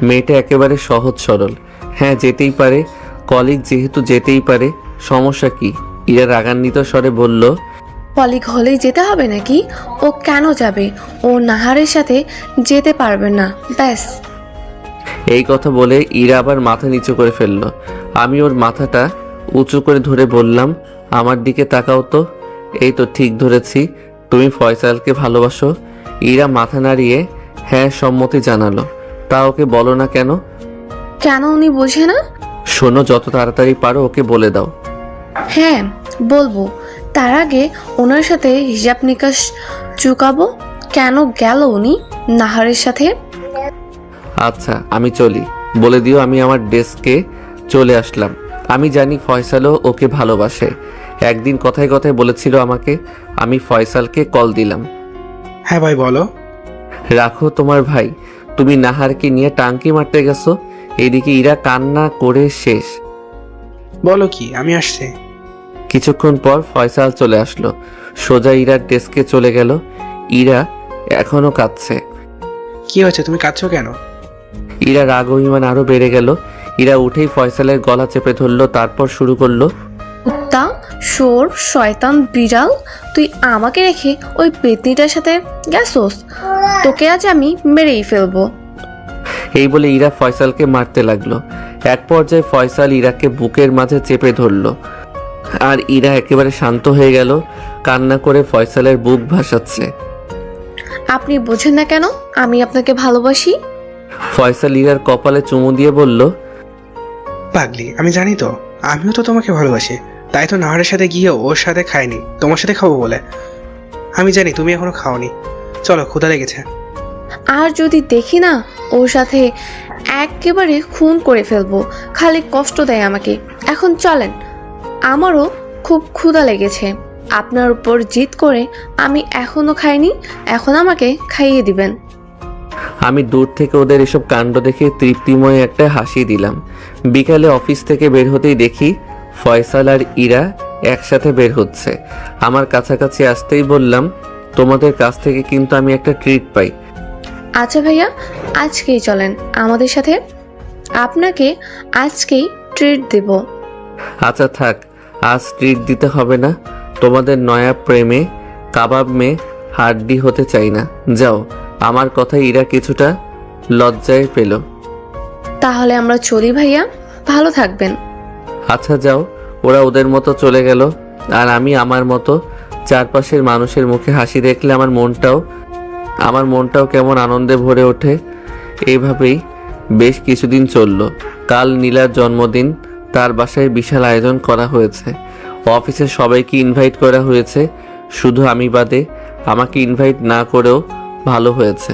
[SPEAKER 2] মেয়েটা একেবারে সহজ সরল, হ্যাঁ যেতেই পারে, কলিগ যেহেতু যেতেই পারে, সমস্যা কি? ইরা রাগান্বিত স্বরে বলল,
[SPEAKER 6] কলিগ হলেই যেতে হবে নাকি? ও কেন যাবে? ও নাহারের সাথে যেতে পারবে না, ব্যাস।
[SPEAKER 2] এই কথা বলে ইরা আবার মাথা নিচু করে ফেলল। আমি ওর মাথাটা উঁচু করে ধরে বললাম, আমার দিকে তাকাও তো। এই তো ঠিক ধরেছি, তুমি ফয়সালকে ভালোবাসো। ইরা মাথা নাড়িয়ে হ্যাঁ সম্মতি জানালো। তা ওকে বলো না কেন?
[SPEAKER 6] কেন উনি বোঝে না?
[SPEAKER 2] শোনো, যত তাড়াতাড়ি পারো ওকে বলে দাও।
[SPEAKER 6] হ্যাঁ বলবো, তার আগে ওনার সাথে হিসাব নিকাশ চুকাবো। কেন গেল উনি নাহারের সাথে?
[SPEAKER 2] আচ্ছা আমি চলি, বলে দিও আমি আমার ডেস্কে চলে আসলাম। আমি জানি ফয়সালও ওকে ভালোবাসে, একদিন কথায় কথায় বলেছিল আমাকে। আমি ফয়সালকে কল দিলাম।
[SPEAKER 3] হ্যাঁ ভাই বলো।
[SPEAKER 2] রাখো তোমার ভাই, তুমি নাহারকে নিয়ে টাঙ্কি মারতে গেছো, এদিকে ইরা কান্না করে শেষ।
[SPEAKER 3] বলো কি, আমি আসছি।
[SPEAKER 2] কিছুক্ষণ পর ফয়সাল চলে আসলো, সোজা ইরার ডেস্কে চলে গেল। ইরা এখনো কাঁদছে।
[SPEAKER 3] কি হয়েছে, তুমি কাঁদছো কেন?
[SPEAKER 2] ইরা রাগ অভিমান আরো বেড়ে গেল। ইরা উঠেই ফয়সালের গলা চেপে ধরলো, তারপর শুরু করলো,
[SPEAKER 6] কুত্তা, শোর, শয়তান, বিড়াল, তুই আমাকে রেখে ওই পেতনিটার সাথে গেছোস? তোকে আজ আমি মেরেই ফেলবো।
[SPEAKER 2] এই বলে ইরা ফয়সালকে মারতে লাগলো। এক পর্যায়ে ফয়সাল ইরাকে বুকের মাঝে চেপে ধরলো, আর ইরা একেবারে শান্ত হয়ে গেল, কান্না করে ফয়সালের বুক ভাসাচ্ছে।
[SPEAKER 6] আপনি বোঝেন না কেন আমি আপনাকে ভালোবাসি?
[SPEAKER 2] ফয়সাল ইরার কপালে চুমু দিয়ে বলল,
[SPEAKER 3] পাগলি, আমি জানি তো, আমিও তো তোমাকে ভালোবাসি, তাই তো নাহারের সাথে গিয়ে ওর সাথে খাইনি, তোমার সাথে খাবো বলে। আমি জানি তুমি এখনো খাওনি, চলো ক্ষুধা লেগেছে।
[SPEAKER 6] আর যদি দেখি না ওর সাথে, একেবারে খুন করে ফেলবো। খালি কষ্ট দেয় আমাকে। এখন চলেন, আমারও খুব ক্ষুধা লেগেছে। আপনার উপর জিদ করে আমি এখনো খাইনি, এখন আমাকে খাইয়ে দিবেন।
[SPEAKER 2] আমি দূর থেকে ওদের এসব কাণ্ড দেখে তৃপ্তিময় একটা হাসি দিলাম। বিকালে অফিস থেকে বের হতেই দেখি ফয়সাল আর ইরা একসাথে বের হচ্ছে। আমার কাছাকাছি আসতেই বললাম, তোমাদের কাছ থেকে কিন্তু আমি একটা ট্রিট পাই।
[SPEAKER 6] আচ্ছা ভাইয়া, আজকেই চলেন আমাদের সাথে, আপনাকে আজকেই ট্রিট দেব।
[SPEAKER 2] আচ্ছা থাক, আজ ট্রিট দিতে হবে না। তোমাদের নয়া প্রেমে কাবাব মেয়ে হাড্ডি হতে চাই না। যাও। আমার কথায় ইরা কিছুটা লজ্জায় পেল।
[SPEAKER 6] তাহলে আমরা চলি ভাইয়া, ভালো থাকবেন।
[SPEAKER 2] আচ্ছা যাও। ওরা ওদের মতো চলে গেল, আর আমি আমার মতো। চারপাশের মানুষের মুখে হাসি দেখলে আমার মনটাও কেমন আনন্দে ভরে ওঠে। এইভাবেই বেশ কিছুদিন চলল। কাল নীলার জন্মদিন, তার বাসায় বিশাল আয়োজন করা হয়েছে। অফিসের সবাইকে ইনভাইট করা হয়েছে, শুধু আমি বাদে। আমাকে ইনভাইট না করেও ভালো হয়েছে,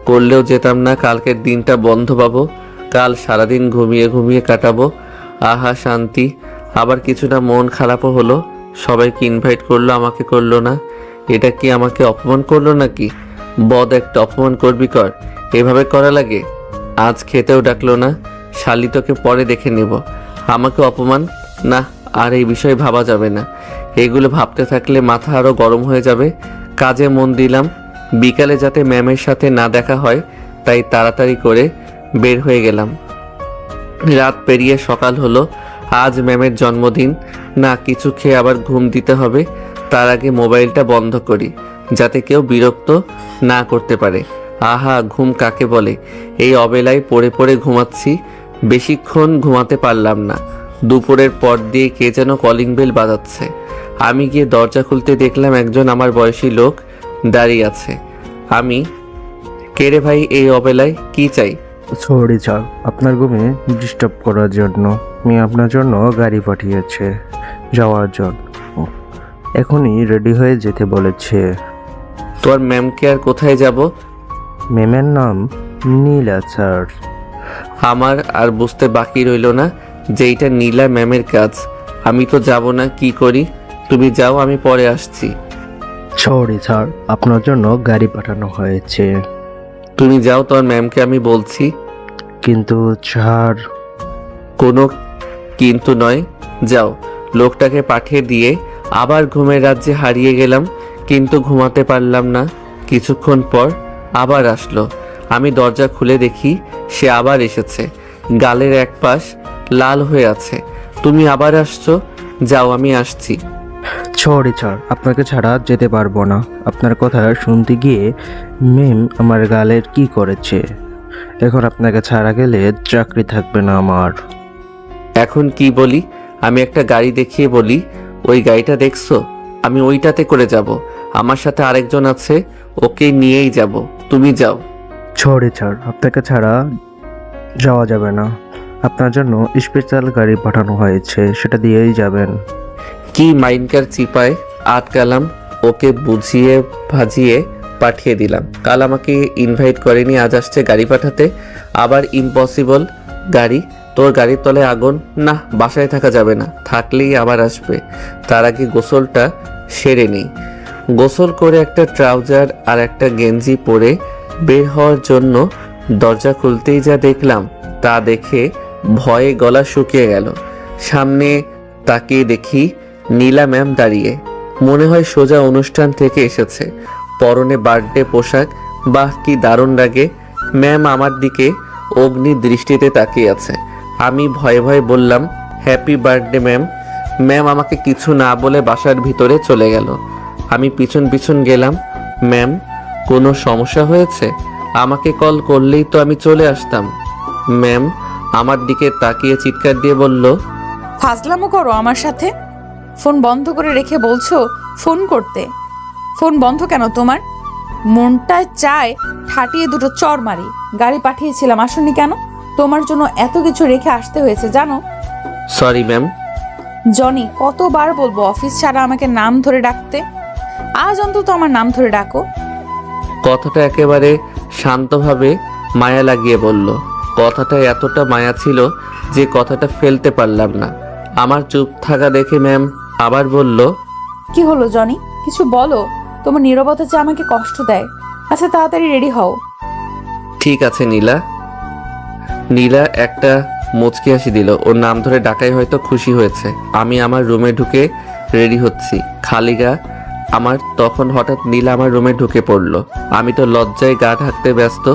[SPEAKER 2] করলেও যেতাম না। কালকের দিনটা বন্ধ পাবো, কাল সারাদিন ঘুমিয়ে ঘুমিয়ে কাটাবো। আহা শান্তি। আবার কিছুটা মন খারাপও হলো, সবাইকে ইনভাইট করলো, আমাকে করলো না। এটা কি আমাকে অপমান করলো নাকি? বদ একটা অপমান করবি কর, এভাবে করা লাগে? আজ খেতেও ডাকলো না। শালি তোকে পরে দেখে নেব। আমাকে অপমান? না, আর এই বিষয়ে ভাবা যাবে না। এগুলো ভাবতে থাকলে মাথা আরো গরম হয়ে যাবে। কাজে মন দিলাম, বিকালে যাতে ম্যামের সাথে না দেখা হয়, তাই তাড়াতাড়ি করে বের হয়ে গেলাম। রাত পেরিয়ে সকাল হলো। আজ ম্যামের জন্মদিন, না কিছু খেয়ে আবার ঘুম দিতে হবে। তার আগে মোবাইলটা বন্ধ করি, যাতে কেউ বিরক্ত না করতে পারে। আহা, ঘুম কাকে বলে! এই অবেলায় পড়ে পড়ে ঘুমাচ্ছি। বেশিক্ষণ ঘুমাতে পারলাম না। দুপুরের পর দিয়ে কে যেন কলিং বেল বাজাচ্ছে। আমি গিয়ে দরজা খুলতে দেখলাম একজন আমার বয়সী লোক দাঁড়িয়ে আছে। আমি, কে রে ভাই এই অবেলায়, কি চাই?
[SPEAKER 4] সরি স্যার, আপনার ঘুমে ডিস্টার্ব করার জন্য আমি আপনার জন্য গাড়ি পাঠিয়েছে যাওয়ার জন্য। এখনই রেডি হয়ে যেতে বলেছে।
[SPEAKER 2] তোর ম্যামকে আর কোথায় যাব?
[SPEAKER 4] ম্যামের নাম নীলা স্যার।
[SPEAKER 2] আমার আর বুঝতে বাকি রইল না যে এইটা নীলা ম্যামের কাজ। আমি তো যাব না, কি করি? তুমি যাও, আমি পরে আসছি।
[SPEAKER 4] সরি স্যার, আপনার জন্য গাড়ি পাঠানো হয়েছে।
[SPEAKER 2] তুমি যাও, তোর ম্যামকে আমি বলছি।
[SPEAKER 4] কিন্তু স্যার।
[SPEAKER 2] কোনো কিন্তু নয়, যাও। লোকটাকে পাঠিয়ে দিয়ে আবার ঘুমের রাজ্যে হারিয়ে গেলাম, কিন্তু ঘুমাতে পারলাম না। কিছুক্ষণ পর আবার আসলো। আমি দরজা খুলে দেখি সে আবার এসেছে। গালের এক পাশ লাল হয়ে আছে। তুমি আবার আসছো? যাও, আমি আসছি।
[SPEAKER 4] সরি স্যার, আপনাকে ছাড়া যেতে পারবো না। আপনার কথা শুনতে গিয়ে ম্যাম আমার গালের কি করেছে। এখন আপনাকে ছাড়া গেলে চাকরি থাকবে না আমার।
[SPEAKER 2] এখন কি বলি? আমি একটা গাড়ি দেখিয়ে বলি, ওই গাড়িটা দেখছো? আমি ওইটাতে করে যাব। আমার সাথে আরেকজন আছে, ওকে নিয়েই যাব। তুমি যাও।
[SPEAKER 4] সরি স্যার, আপনাকে ছাড়া যাওয়া যাবে না। আপনার জন্য স্পেশাল গাড়ি পাঠানো হয়েছে, সেটা দিয়েই যাবেন।
[SPEAKER 2] কি মাইনকার চিপায় আটকালাম, ওকে বুঝিয়ে ভাজিয়ে পাঠিয়ে দিলাম। কাল আমাকে ইনভাইট করেনি, আজ আসছে গাড়ি পাঠাতে। আবার ইম্পসিবল গাড়ি। তোর গাড়ির তলায় আগুন? না, বাসায় থাকা যাবে না, থাকলেই আবার আসবে। তার আগে গোসলটা সেরে নেই। গোসল করে একটা ট্রাউজার আর একটা গেঞ্জি পরে বের হওয়ার জন্য দরজা খুলতেই যা দেখলাম, তা দেখে ভয়ে গলা শুকিয়ে গেল। সামনে তাকিয়ে দেখি নীলা ম্যাম দাঁড়িয়ে। মনে হয় সোজা অনুষ্ঠান থেকে এসেছে, পরনে বার্থডে পোশাক। বাহ, কি দারুণ লাগে! ম্যাম আমার দিকে অগ্নি দৃষ্টিতে তাকিয়ে আছে। আমি ভয়ে ভয়ে বললাম, হ্যাপি বার্থডে ম্যাম। ম্যাম আমাকে কিছু না বলে বাসার ভিতরে চলে গেল। আমি পিছন পিছন গেলাম। ম্যাম, কোনো সমস্যা হয়েছে? আমাকে কল করলেই তো আমি চলে আসতাম। ম্যাম আমার দিকে তাকিয়ে চিৎকার দিয়ে বলল,
[SPEAKER 1] ফাজলামো করো আমার সাথে? ফোন বন্ধ করে রেখে বলছো ফোন করতে। ফোন বন্ধ কেন তোমার? মনটা চায় ঠাটিয়ে দুটো চর মারি। গাড়ি পাঠিয়েছিলাম, আসোনি কেন? তোমার জন্য এত কিছু রেখে আসতে হয়েছে জানো?
[SPEAKER 2] Sorry ma'am.
[SPEAKER 1] জনি, কতবার বলবো অফিস ছাড়া আমাকে নাম ধরে ডাকতে? আজ অন্তত আমার নাম ধরে ডাকো।
[SPEAKER 2] কথাটা একেবারে শান্তভাবে মায়া লাগিয়ে বলল। কথাটা এতটা মায়া ছিল যে কথাটা ফেলতে পারলাম না। আমার চুপ থাকা দেখে ম্যাম আবার বলল,
[SPEAKER 1] কি হলো জনি, কিছু বলো। তোমার নীরবতা যে আমাকে কষ্ট দেয়। আচ্ছা তাড়াতাড়ি রেডি হও।
[SPEAKER 2] ঠিক আছে নীলা। নীলা একটা মুচকি হাসি দিল। ওর নাম ধরে ডাকাই হয়তো খুশি হয়েছে। আমি আমার রুমে ঢুকে রেডি হচ্ছি। খালি গা আমার তখন হঠাৎ নীলা আমার রুমে ঢুকে পড়লো। আমি তো লজ্জায় গা ঢাকতে ব্যস্ত।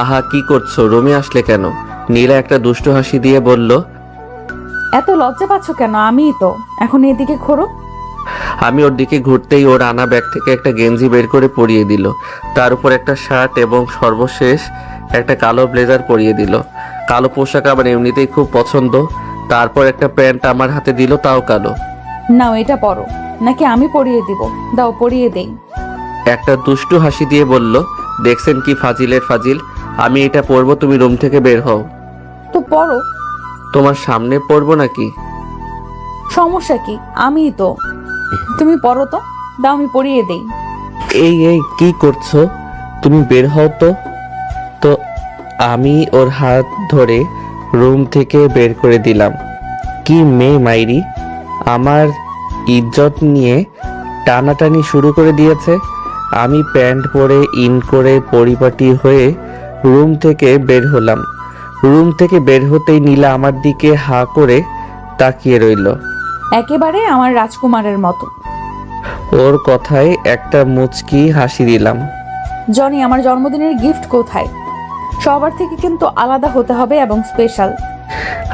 [SPEAKER 2] আহা, কি করছো? রুমে আসলে কেন? নীলা একটা দুষ্টু হাসি দিয়ে বলল।
[SPEAKER 1] এত লজ্জা পাচ্ছ কেন? আমিই তো। এখন এদিকে ঘোরো।
[SPEAKER 2] আমি ওর দিকে ঘুরতেই ওর আনা ব্যাগ থেকে একটা গেঞ্জি বের করে পরিয়ে দিল। তার উপর একটা শার্ট এবং সর্বশেষ একটা কালো ব্লেজার পরিয়ে দিল। কালো পোশাক আমার এমনিতেই খুব পছন্দ। তারপর একটা প্যান্ট আমার হাতে দিল, তাও কালো।
[SPEAKER 1] নাও এটা পরো। নাকি আমি পরিয়ে দিব? দাও পরিয়ে দেই।
[SPEAKER 2] একটা দুষ্টু হাসি দিয়ে বলল, দেখছেন কি ফাজিলের ফাজিল? আমি এটা পরবো, তুমি রুম থেকে বের হও।
[SPEAKER 1] তো পরো।
[SPEAKER 2] তোমার সামনে পরবো নাকি?
[SPEAKER 1] সমস্যা কি? আমিই তো। তুমি পরো তো। দাও আমি পরিয়ে দেই।
[SPEAKER 2] এই এই কি করছো? তুমি বের হও তো। তো আমি ওর হাত ধরে রুম থেকে বের করে দিলাম। কি মেয়ে মাইরি, আমার ইজ্জত নিয়ে টানাটানি শুরু করে দিয়েছে। আমি প্যান্ট পরে ইন করে পরিপাটি হয়ে রুম থেকে বের হলাম। রুম থেকে বের হতেই নীলা আমার দিকে হা করে তাকিয়ে রইল।
[SPEAKER 1] একেবারে আমার রাজকুমারের মতো।
[SPEAKER 2] ওর কথায় একটা মুচকি হাসি দিলাম।
[SPEAKER 1] জনি, আমার জন্মদিনের গিফট কোথায়? সবার থেকে কিন্তু আলাদা হতে হবে এবং স্পেশাল।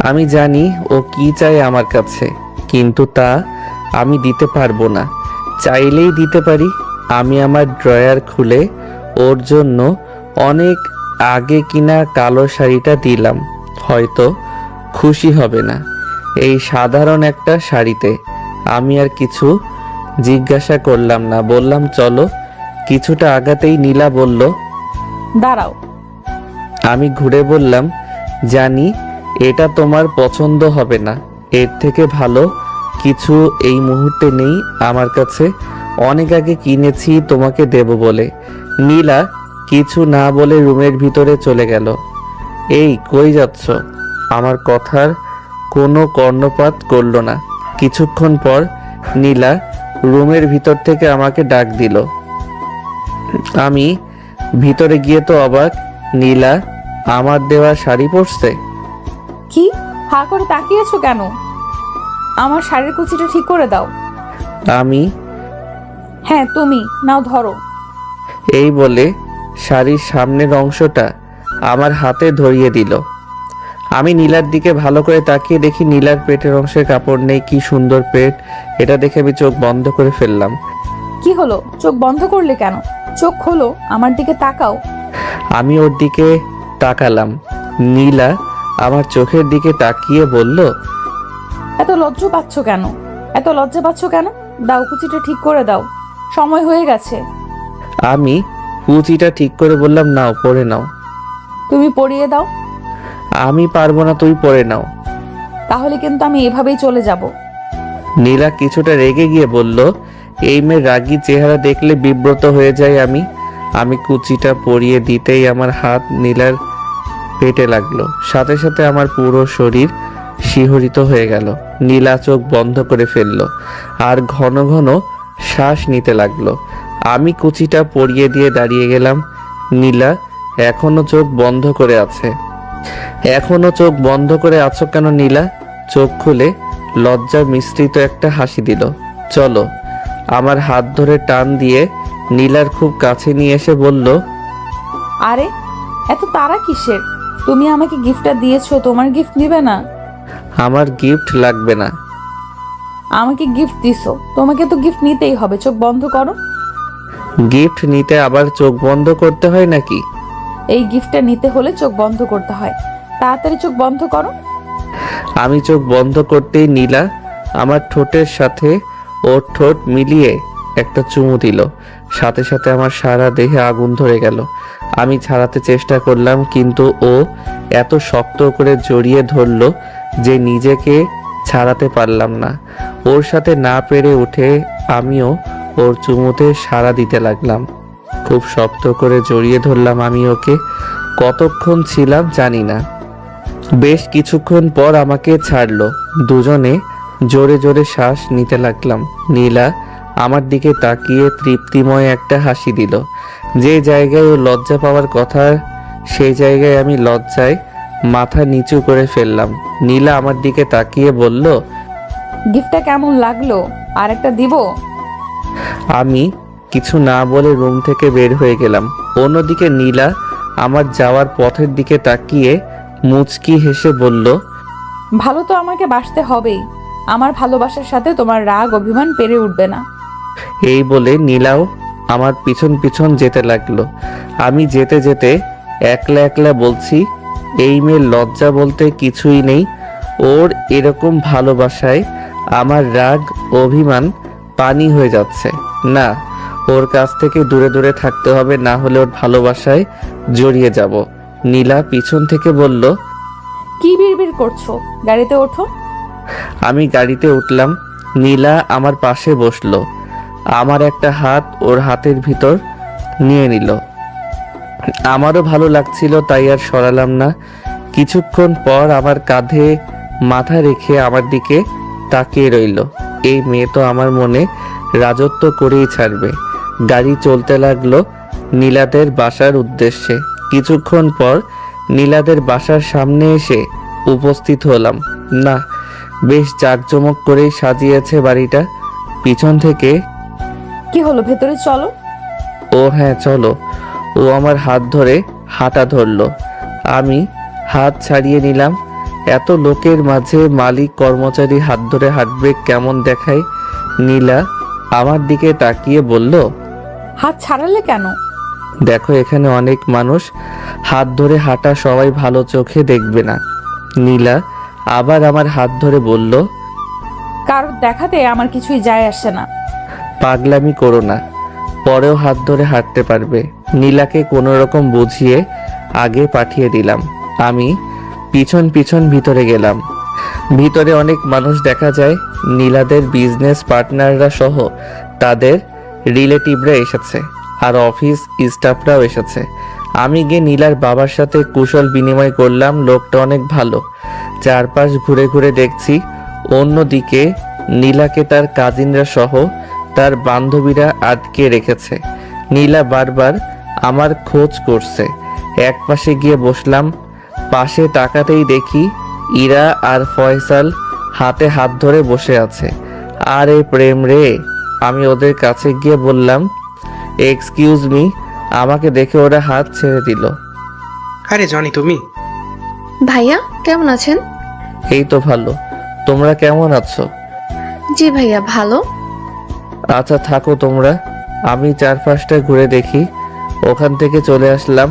[SPEAKER 2] আমি জানি ও কি চায় আমার কাছে, কিন্তু তা আমি দিতে পারবো না। চাইলেই দিতে পারি। আমি আমার ড্রয়ার খুলে ওর জন্য অনেক আগে কিনা কালো শাড়িটা দিলাম। হয়তো খুশি হবে না এই সাধারণ একটা শাড়িতে। আমি আর কিছু জিজ্ঞাসা করলাম না, বললাম চলো। কিছুটা আগাতেই নীলা বলল,
[SPEAKER 1] দাঁড়াও।
[SPEAKER 2] আমি ঘুরে বললাম, জানি এটা তোমার পছন্দ হবে না। এর থেকে ভালো কিছু এই মুহূর্তে নেই আমার কাছে। অনেক আগে কিনেছি তোমাকে দেব বলে। নীলা কিছু না বলে রুমের ভিতরে চলে গেল। এই কই যাচ্ছ? আমার কথার কোনো কর্ণপাত করলো না। কিছুক্ষণ পর নীলা রুমের ভিতর থেকে আমাকে ডাক দিল। আমি ভিতরে গিয়ে তো অবাক, নীলা আমার দেওয়া শাড়ি পরছে।
[SPEAKER 1] কি হা করে তাকিয়েছো কেন? আমার শাড়ির কুচিটা ঠিক করে দাও।
[SPEAKER 2] আমি
[SPEAKER 1] হ্যাঁ তুমি, নাও ধরো।
[SPEAKER 2] এই বলে শাড়ির সামনের অংশটা আমার হাতে ধরিয়ে দিল। আমি নীলার দিকে ভালো করে তাকিয়ে দেখি নীলার পেটের অংশের কাপড় নেই। কি সুন্দর পেট! এটা দেখে আমি চোখ বন্ধ করে ফেললাম।
[SPEAKER 1] কি হলো? চোখ বন্ধ করলে কেন? চোখ খোলো, আমার দিকে তাকাও।
[SPEAKER 2] আমি ওর দিকে তাকালাম। নীলা আমার চোখের দিকে তাকিয়ে বলল,
[SPEAKER 1] এত লজ্জা পাচ্ছ কেন? এত লজ্জা পাচ্ছ কেন? দাও কুচিটা ঠিক করে দাও, সময় হয়ে গেছে।
[SPEAKER 2] আমি কুচিটা ঠিক করে বললাম, নাও পরে নাও।
[SPEAKER 1] তুমি পরিয়ে দাও।
[SPEAKER 2] আমি পারবো না, তুই পরে নাও।
[SPEAKER 1] তাহলে কিন্তু আমি এভাবেই চলে যাব।
[SPEAKER 2] নীলা কিছুটা রেগে গিয়ে বলল, এই মেয়ের রাগী চেহারা দেখলে বিব্রত হয়ে যায় আমি। আমি কুচিটা পরিয়ে দিতেই আমার হাত নীলার পেটে লাগলো। সাথে সাথে আমার পুরো শরীর শিহরিত হয়ে গেল। নীলা চোখ বন্ধ করে ফেলল আর ঘন ঘন শ্বাস নিতে লাগলো। আমি কুচিটা পরিয়ে দিয়ে দাঁড়িয়ে গেলাম। নীলা এখনো চোখ বন্ধ করে আছে। এখনো চোখ বন্ধ করে আছো কেন নীলা? চোখ খুলে লজ্জা মিশ্রিত একটা হাসি দিল। চলো। আমার হাত ধরে টান দিয়ে নীলার খুব কাছে নিয়ে এসে বলল,
[SPEAKER 1] আরে এত তাড়া কিসের? তুমি আমাকে গিফটটা দিয়েছো, তোমার গিফট নিবে না?
[SPEAKER 2] আমার গিফট লাগবে না।
[SPEAKER 1] আমাকে গিফট দিছো, তোমাকে তো গিফট নিতেই হবে। চোখ বন্ধ করো।
[SPEAKER 2] গিফট নিতে আবার চোখ বন্ধ করতে হয় নাকি?
[SPEAKER 1] এই গিফটটা নিতে হলে চোখ বন্ধ করতে হয়। তাড়াতাড়ি চোখ বন্ধ করো।
[SPEAKER 2] আমি চোখ বন্ধ করতেই নীলা আমার ঠোঁটের সাথে ওর ঠোঁট মিলিয়ে একটা চুমু দিল। সাথে সাথে আমার সারা দেহে আগুন ধরে গেল। আমি ছাড়াতে চেষ্টা করলাম, কিন্তু ও এত শক্ত করে জড়িয়ে ধরলো যে নিজেকে ছাড়াতে পারলাম না। ওর সাথে না পেরে উঠে আমিও ওর চুমুতে সাড়া দিতে লাগলাম। খুব শক্ত করে জড়িয়ে ধরলাম আমি ওকে। কতক্ষণ ছিলাম জানি না। বেশ কিছুক্ষণ পর আমাকে ছাড়লো। দুজনে জোরে জোরে শ্বাস নিতে লাগলাম। নীলা আমার দিকে তাকিয়ে তৃপ্তিময় একটা হাসি দিল। যে জায়গায় ও লজ্জা পাওয়ার কথা সেই জায়গায় আমি লজ্জায় মাথা নিচু করে ফেললাম। নীলা আমার দিকে তাকিয়ে বলল,
[SPEAKER 1] গিফটটা কেমন লাগলো? আর একটা দিব?
[SPEAKER 2] আমি কিছু না বলে রুম থেকে বের হয়ে গেলাম। অন্যদিকে নীলা আমার যাওয়ার পথের দিকে তাকিয়ে মুচকি হেসে বলল,
[SPEAKER 1] ভালো তো আমাকে বাসতে হবেই। আমার ভালোবাসার সাথে তোমার রাগ অভিমান পেরে উঠবে না।
[SPEAKER 2] এই বলে নীলাও আমার পিছন পিছন যেতে লাগলো। আমি যেতে যেতে একলা একলা বলছি, এই মেয়ের লজ্জা বলতে কিছুই নেই। ওর এরকম ভালোবাসায় আমার রাগ অভিমান পানি হয়ে যাচ্ছে। না, ওর কাছ থেকে দূরে দূরে থাকতে হবে, না হলে ওর ভালোবাসায় জড়িয়ে যাব। নীলা পিছন থেকে বলল,
[SPEAKER 1] কি বিড়বিড় করছো? গাড়িতে ওঠো।
[SPEAKER 2] আমি গাড়িতে উঠলাম। নীলা আমার পাশে বসলো। আমার একটা হাত ওর হাতের ভিতর নিয়ে নিল। আমারও ভালো লাগছিল, তাই আর সরালাম না। কিছুক্ষণ পর আমার কাঁধে মাথা রেখে আমার দিকে তাকিয়ে রইল। এই মেয়ে তো আমার মনে রাজত্ব করেই ছাড়বে। গাড়ি চলতে লাগলো নীলাদের বাসার উদ্দেশ্যে। কিছুক্ষণ পর নীলাদের বাসার সামনে এসে উপস্থিত হলাম। না, বেশ জাঁকজমক করেই সাজিয়েছে বাড়িটা। পিছন থেকে,
[SPEAKER 1] কি হলো, ভেতরে চলো।
[SPEAKER 2] ও হ্যাঁ চলো। ও আমার হাত ধরে হাঁটা ধরলো। আমি হাত ছাড়িয়ে নিলাম। এত লোকের মাঝে মালিক কর্মচারী হাত ধরে হাঁটবে কেমন দেখায়। নীলা আমার দিকে তাকিয়ে বলল,
[SPEAKER 1] হাত ছাড়ালে কেন?
[SPEAKER 2] দেখো এখানে অনেক মানুষ, হাত ধরে হাঁটা সবাই ভালো চোখে দেখবে না। নীলা আবার আমার হাত ধরে বলল,
[SPEAKER 1] কারোর দেখাতে আমার কিছুই যায় আসে না।
[SPEAKER 2] পাগলামি করো না, পরেও হাত ধরে হাঁটতে পারবে। নীলাকে কোনো রকম বুঝিয়ে আগে পাঠিয়ে দিলাম। আমি পিছন পিছন ভিতরে গেলাম। ভিতরে অনেক মানুষ দেখা যায়। নীলাদের বিজনেস পার্টনাররা সহ তাদের রিলেটিভরা এসেছে, আর অফিস স্টাফরাও এসেছে। আমি গিয়ে নীলার বাবার সাথে কুশল বিনিময় করলাম। লোকটা অনেক ভালো। চারপাশ ঘুরে ঘুরে দেখছি। অন্যদিকে নীলাকে তার কাজিনরা সহ তার বান্ধবীরা আটকে রেখেছে। নীলা বারবার আমার খোঁজ করছে। এক পাশে গিয়ে বসলাম। পাশে তাকাতেই দেখি ইরা আর ফয়সাল হাতে হাত ধরে বসে আছে। আরে প্রেম রে! আমি ওদের কাছে গিয়ে বললাম, এক্সকিউজ মি। আমাকে দেখে ওরা হাত ছেড়ে দিল।
[SPEAKER 3] আরে জনি, তুমি?
[SPEAKER 6] ভাইয়া কেমন আছেন?
[SPEAKER 2] এই তো ভালো, তোমরা কেমন আছো?
[SPEAKER 6] জি ভাইয়া ভালো।
[SPEAKER 2] আচ্ছা থাকো তোমরা, আমি চারপাশটা ঘুরে দেখি। ওখান থেকে চলে আসলাম।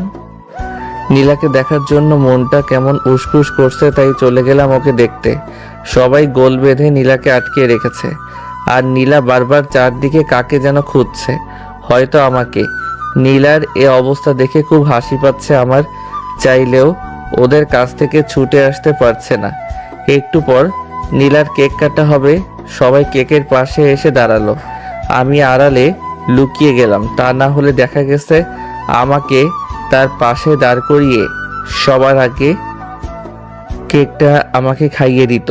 [SPEAKER 2] নীলাকে দেখার জন্য মনটা কেমন উসখুস করছে, তাই চলে গেলাম ওকে দেখতে। সবাই গোল বেঁধে নীলাকে আটকে রেখেছে, আর নীলা বারবার চারদিকে কাকে যেন খুঁজছে, হয়তো আমাকে। নীলার এ অবস্থা দেখে খুব হাসি পাচ্ছে আমার। চাইলেও ওদের কাছ থেকে ছুটে আসতে পারছে না। একটু পর নীলার কেক কাটা হবে। সবাই কেকের পাশে এসে দাঁড়ালো। আমি আড়ালে লুকিয়ে গেলাম, তা না হলে দেখা গেছে আমাকে তার পাশে দাঁড় করিয়ে সবার আগে কেকটা আমাকে খাইয়ে দিত।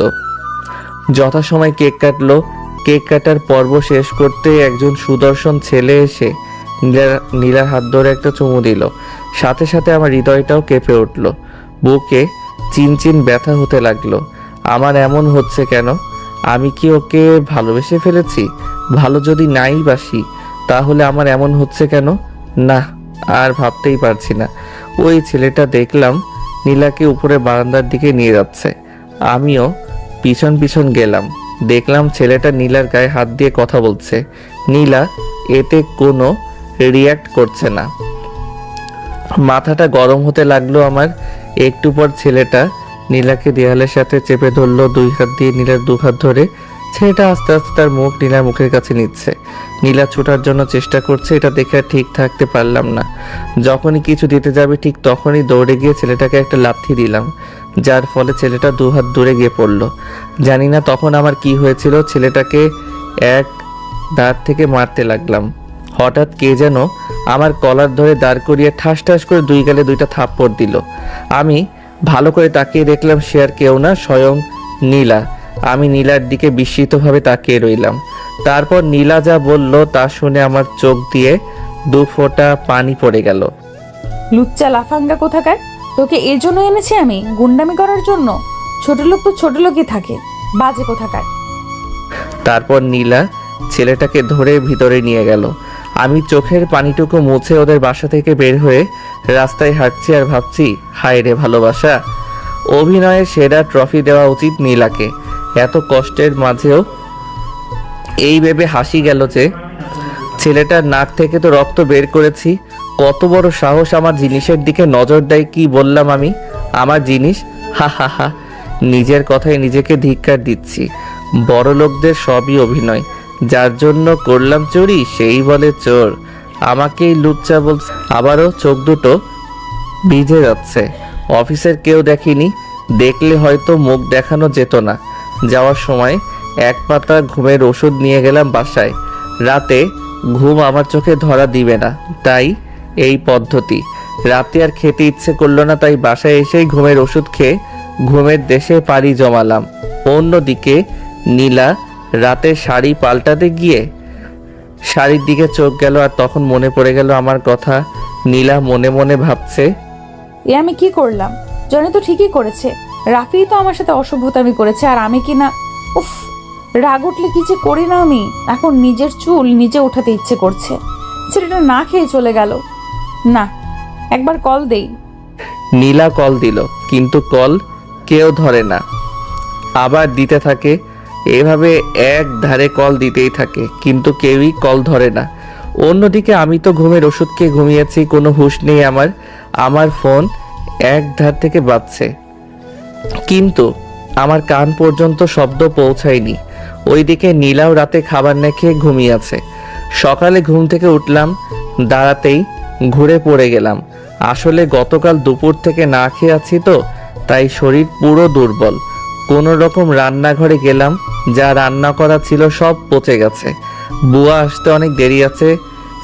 [SPEAKER 2] যথাসময় কেক কাটলো। কেক কাটার পর্ব শেষ করতে একজন সুদর্শন ছেলে এসে নীলার হাত ধরে একটা চুমু দিল। সাথে সাথে আমার হৃদয়টাও কেঁপে উঠল। বুকে চিনচিন ব্যথা হতে লাগলো। আমার এমন হচ্ছে কেন? আমি কি ওকে ভালোবেসে ফেলেছি? ভালো যদি নাই বাসি, তাহলে আমার এমন হচ্ছে কেন? না, আর ভাবতেই পারছি না। ওই ছেলেটা দেখলাম নীলাকে উপরে বারান্দার দিকে নিয়ে যাচ্ছে। আমিও পিছন পিছন গেলাম। দেখলাম ছেলেটা নীলার গায়ে হাত দিয়ে কথা বলছে। নীলা এতে কোনো রিয়াক্ট করছে না। মাথাটা গরম হতে লাগলো আমার। একটু পর ছেলেটা নীলাকে দেয়ালের সাথে চেপে ধরলো, দুই হাত দিয়ে নীলার দু হাত ধরে। ছেলেটা আস্তে আস্তে তার মুখ নীলার মুখের কাছে নিচ্ছে। নীলা ছোটার জন্য চেষ্টা করছে, এটা দেখে আর ঠিক থাকতে পারলাম না। যখনই কিছু দিতে যাবে ঠিক তখনই দৌড়ে গিয়ে ছেলেটাকে একটা লাথি দিলাম, যার ফলে ছেলেটা দু হাত দূরে গিয়ে পড়লো। জানি না তখন আমার কি হয়েছিল। ছেলেটাকে এক দাঁত থেকে মারতে লাগলাম। হঠাৎ কে যেন আমার কলার ধরে দাঁড় করিয়ে ঠাস ঠাস করে দুই গালে দুইটা থাপ্পড় দিল। আমি ভালো করে তাকিয়ে দেখলাম সে আর কেউ না, স্বয়ং নীলা। আমি নীলার দিকে বিস্মিতভাবে তাকিয়ে রইলাম। তারপর নীলা যা বলল তা শুনে আমার চোখ দিয়ে দু ফোঁটা পানি পড়ে গেল।
[SPEAKER 1] লুচ্চা লাফাঙ্গা কোথাকার! তোকে এর জন্য এনেছি আমি, গুন্ডামি করার জন্য? ছোট লোক তো ছোট লোকই থাকে, বাজে কোথাকার।
[SPEAKER 2] তারপর নীলা ছেলেটাকে ধরে ভিতরে নিয়ে গেল। আমি চোখের পানিটুকু মুছে ওদের বাসা থেকে বের হয়ে রাস্তায় হাঁটছি আর ভাবছি, হায় রে ভালোবাসা, অভিনয়ের সেরা ট্রফি দেওয়া উচিত নীলাকে। এত কষ্টের মাঝেও এই ভেবে হাসি গেল যে ছেলেটার নাক থেকে তো রক্ত বের করেছি। কত বড় সাহস আমার জিনিসের দিকে নজর দেয়। কি বললাম আমি? আমার জিনিস? হা হা হা, নিজের কথায় নিজেকে ধিক্কার দিচ্ছি। বড় লোকদের সবই অভিনয়, যার জন্য করলাম চুরি সেই বলে চোর। আমাকেই লুচ্চা বলছে। আবারও চোখ দুটো ভিজে যাচ্ছে। অফিসের কেউ দেখেনি, দেখলে হয়তো মুখ দেখানো যেত না। যাওয়ার সময় এক পাতা ঘুমের ওষুধ নিয়ে গেলাম বাসায়। রাতে ঘুম আমার চোখে ধরা দিবে না, তাই এই পদ্ধতি। রাতে আর খেতে ইচ্ছে করলো না, তাই বাসায় এসেই ঘুমের ওষুধ খেয়ে ঘুমের দেশে পাড়ি জমালাম। অন্যদিকে নীলা রাতে শাড়ি পাল্টাতে গিয়ে শাড়ির দিকে চোখ গেল, আর তখন মনে পড়ে গেল আমার কথা। নীলা মনে মনে ভাবছে,
[SPEAKER 1] এ আমি কি করলাম? জনি তো ঠিকই করেছে, রাফি তো আমার সাথে অসভ্যতামি করেছে, আর আমি কি না? উফ, রাগ উঠলে কি যে করি না আমি। এখন নিজের চুল নিজে উঠাতে ইচ্ছে করছে। ছেলেটা না খেয়ে চলে গেল। না, একবার কল দেই।
[SPEAKER 2] নীলা কল দিল, কিন্তু কল কেউ ধরে না, আবার দিতে থাকে। এভাবে এক ধারে কল দিতেই থাকে, কিন্তু কেউই কল ধরে না। অন্যদিকে আমি তো ঘুমের ওষুধ খেয়ে ঘুমিয়েছি, কোনো হুঁশ নেই আমার। আমার ফোন এক ধার থেকে বাজছে, কিন্তু আমার কান পর্যন্ত শব্দ পৌঁছায়নি। ওইদিকে নীলাও রাতে খাবার না খেয়ে ঘুমিয়ে আছে। সকালে ঘুম থেকে উঠলাম, দাঁড়াতেই ঘুরে পড়ে গেলাম। আসলে গতকাল দুপুর থেকে না খেয়ে আছি তো, তাই শরীর পুরো দুর্বল। কোনো রকম রান্নাঘরে গেলাম, যা রান্না করা ছিল সব পচে গেছে। বুয়া আসতে অনেক দেরি আছে।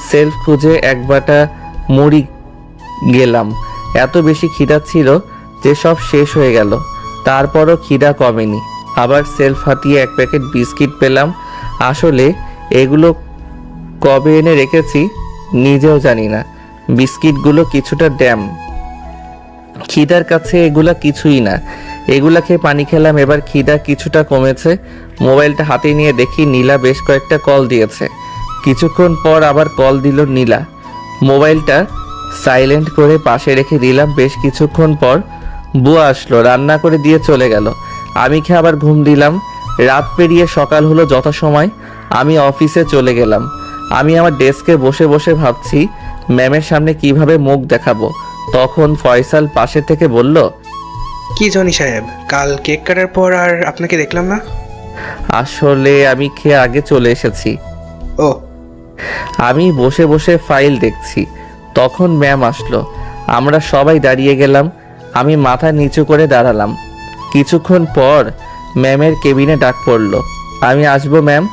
[SPEAKER 2] সেলফ খুঁজে এক বাটা মুড়ি গেলাম। এত বেশি খিদা ছিল যে সব শেষ হয়ে গেল, তারপরও খিদা কমেনি। আবার সেলফ হাতিয়ে এক প্যাকেট বিস্কিট পেলাম। আসলে এগুলো কবে এনে রেখেছি নিজেও জানি না। বিস্কিটগুলো কিছুটা ড্যাম, খিদার কাছে এগুলা কিছুই না। এগুলা খেয়ে পানি খেলাম, এবার খিদা কিছুটা কমেছে। মোবাইলটা হাতে নিয়ে দেখি নীলা বেশ কয়েকটা কল দিয়েছে। কিছুক্ষণ পর আবার কল দিল নীলা। মোবাইলটা সাইলেন্ট করে পাশে রেখে দিলাম। বেশ কিছুক্ষণ পর বুয়া আসলো, রান্না করে দিয়ে চলে গেল। আমি খেয়ে আবার ঘুম দিলাম। রাত পেরিয়ে সকাল হলো যথাসময়। আমি অফিসে চলে গেলাম। আমি আমার ডেস্কে বসে বসে ভাবছি ম্যামের সামনে কিভাবে মুখ দেখাবো। তখন ফয়সাল পাশে থেকে বলল,
[SPEAKER 3] কি জনি সাহেব, কাল কেক কাটার পর আর আপনাকে দেখলাম না।
[SPEAKER 2] আসলে আমি খেয়ে আগে চলে এসেছি।
[SPEAKER 3] ও,
[SPEAKER 2] আমি বসে বসে ফাইল দেখছি, তখন ম্যাম আসলো। আমরা সবাই দাঁড়িয়ে গেলাম। আমি মাথা নিচু করে দাঁড়ালাম। কিছুক্ষণ পর ম্যামের কেবিনে ডাক পড়ল। আমি আসবো ম্যাম?